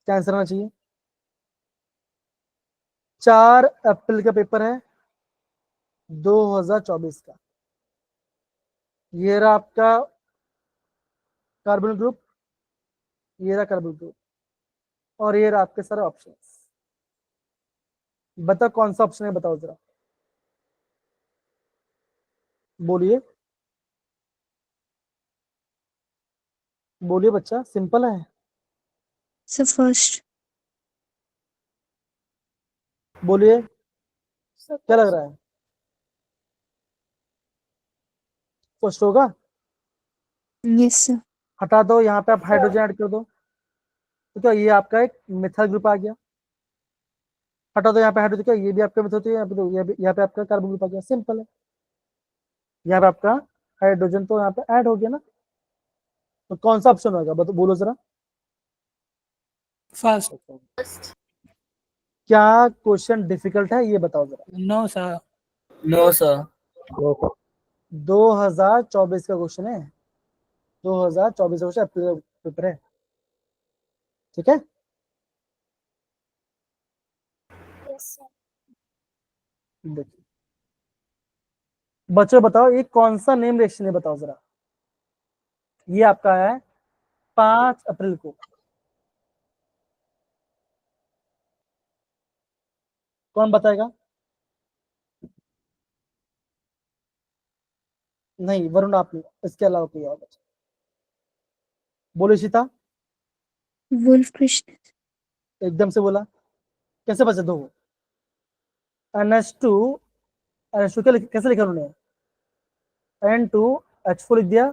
क्या आंसर आना चाहिए? 4 अप्रैल का पेपर है 2024 का। ये रहा आपका कार्बन ग्रुप, ये रहा कार्बन ग्रुप, और ये रहा आपके सारे ऑप्शन। बताओ कौन सा ऑप्शन है बताओ जरा, बोलिए, बोलिए बच्चा, सिंपल है। So first. बोलिए क्या लग रहा है? फर्स्ट होगा? Yes, sir. हटा दो, यहाँ पे आप हाइड्रोजन ऐड कर दो, तो क्या ये आपका एक मिथाइल ग्रुप आ गया। हटा दो यहाँ पे हाइड्रोजन, क्या ये भी आपका मिथाइल, यहाँ पे दो, यहाँ पे आपका कार्बन ग्रुप आ गया। सिंपल है, यहाँ पे आपका हाइड्रोजन तो यहाँ पे ऐड हो गया ना। तो कौन सा ऑप्शन होगा बोलो जरा। फर्स्ट। क्या क्वेश्चन डिफिकल्ट है ये बताओ जरा। No sir. No, sir. 2024 का क्वेश्चन है, 2024 का क्वेश्चन, अप्रैल पेपर है, ठीक है। Yes, sir. देखिए बच्चों बताओ ये कौन सा नेम रिएक्शन है, बताओ जरा। ये आपका है 5 अप्रैल को। कौन बताएगा? नहीं वरुण, आप नहीं, इसके अलावा कोई और बच्चा। बोलो इशिता। Wolf Krishna. एकदम से बोला, कैसे बचे दो? NH2 कैसे लिखा उन्होंने? N2H4 लिख दिया,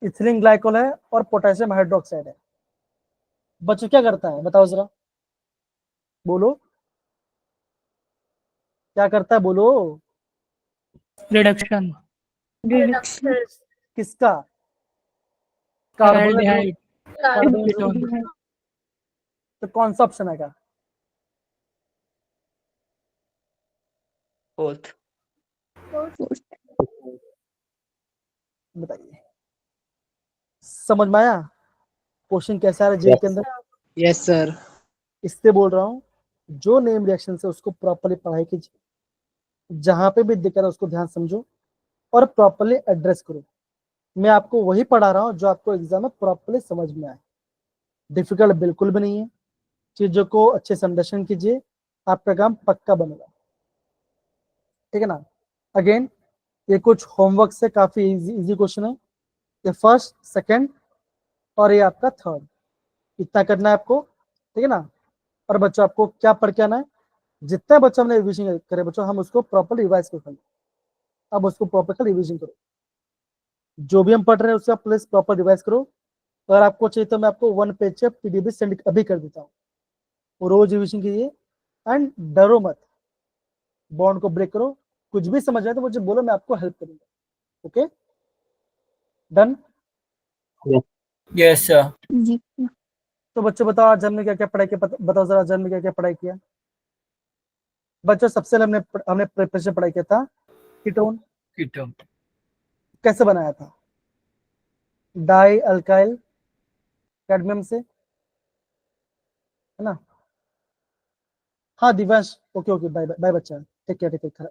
इथिलीन ग्लाइकोल है और पोटेशियम हाइड्रोक्साइड है। बच्चों क्या करता है बताओ जरा, बोलो क्या करता है, बोलो। रिडक्शन। Reduction. किसका? कार्बन। एल्डिहाइड। कार्बन। कीटोन। तो कौन सा ऑप्शन आएगा? फोर्थ। बताइए, समझ में आया क्वेश्चन कैसा है जे के अंदर? Yes sir. इससे बोल रहा हूँ जो नेम रिएक्शन से उसको प्रॉपर्ली पढ़ाई कीजिए, जहां पे भी दिक्कत है उसको ध्यान समझो और प्रॉपर्ली एड्रेस करो। मैं आपको वही पढ़ा रहा हूँ जो आपको एग्जाम में प्रॉपर्ली समझ में आए। डिफिकल्ट बिल्कुल भी नहीं है, चीजों को अच्छे से अंडरस्टैंड कीजिए, आपका काम पक्का बनेगा, ठीक है ना। अगेन ये कुछ होमवर्क से काफी इजी क्वेश्चन है, ये फर्स्ट, सेकंड और ये आपका थर्ड, इतना करना है आपको, ठीक है ना। और बच्चों आपको क्या पढ़ के आना है, जितना बच्चा हमने रिविजन करे बच्चों, हम उसको प्रॉपर रिवाइज करो, अब उसको प्रॉपर रिविजन करो, जो भी हम पढ़ रहे हैं उसका प्लीज प्रॉपर रिवाइज करो। अगर आपको चाहिए तो मैं आपको 1 पेज पीडीएफ सेंड अभी कर देता हूँ, रोज रिविजन कीजिए एंड डरो मत, बॉन्ड को ब्रेक करो, कुछ भी समझ आए तो मुझे बोलो, मैं आपको हेल्प करूंगा। Okay done. Yes, sir. Yes, sir. तो बच्चों बताओ आज हमने क्या क्या पढ़ाई किया, बताओ जरा आज हमने क्या क्या पढ़ाई किया। बच्चों सबसे पहले हमने प्रिपरेशन पढ़ाई किया था कीटोन, Ketone. कैसे बनाया था, डाई अल्काइल कैडमियम से, है ना। हाँ Divyansh, okay okay, bye bye बच्चा, ठीक है ठीक है।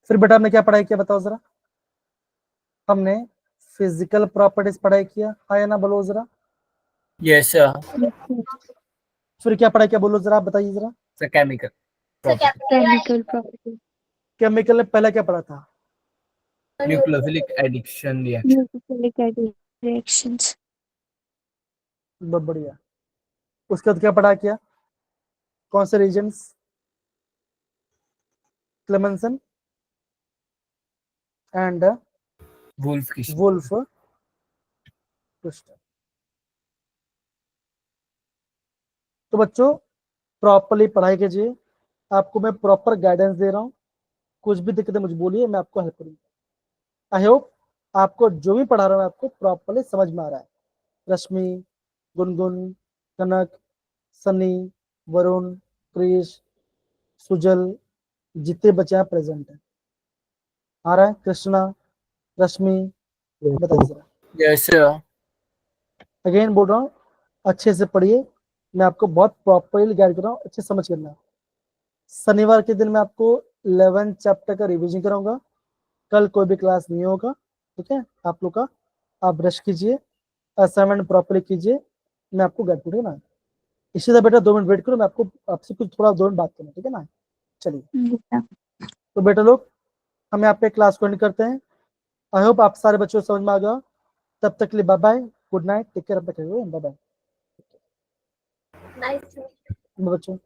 फिर बेटा हमने क्या पढ़ाई किया बताओ जरा। हमने फिजिकल प्रॉपर्टीज पढ़ाई किया, हाँ या ना बोलो जरा। Yes, sir. फिर क्या पढ़ाई किया बोलो जरा, बताइए जरा। The chemical. Chemical property. Chemical में पहला क्या पढ़ा था? Nucleophilic addition reaction. Nucleophilic reactions. बहुत बढ़िया। उसके बाद क्या पढ़ा किया, कौन से reasons? Clemmensen and Wolff-Kishner. Wolff crystal. तो बच्चों प्रॉपर्ली पढ़ाई कीजिए, आपको मैं प्रॉपर गाइडेंस दे रहा हूँ, कुछ भी दिक्कत है मुझे बोलिए, मैं आपको हेल्प करूंगा। आई होप आपको जो भी पढ़ा रहा हूँ आपको प्रॉपर्ली समझ में आ रहा है। रश्मि, गुनगुन, कनक, सनी, वरुण, क्रिश, सुजल, जितने बच्चे हैं प्रेजेंट है, आ रहा है? कृष्णा, रश्मि, बताइए जरा। Yes, sir. अगेन बोल रहा हूँ अच्छे से पढ़िए, मैं आपको बहुत प्रॉपर्ली गाइड कर रहा हूँ, अच्छे समझ करना। शनिवार के दिन मैं आपको 11 चैप्टर का रिवीजन कराऊंगा, कल कोई भी क्लास नहीं होगा, ठीक है आप लोग का। आप ब्रश कीजिए, असाइनमेंट प्रॉपर्ली कीजिए, मैं आपको गाइड करूँ ना। इसी तरह बेटा 2 मिनट वेट करो, मैं आपको आपसे कुछ थोड़ा 2 मिनट बात करना, ठीक है ना। चलिए तो बेटा लोग हम यहाँ पे क्लास को एंड करते हैं। आई होप आप सारे बच्चों को समझ में आ गया। तब तक के लिए bye bye, good night, take care, bye bye. Nice to बच्चों।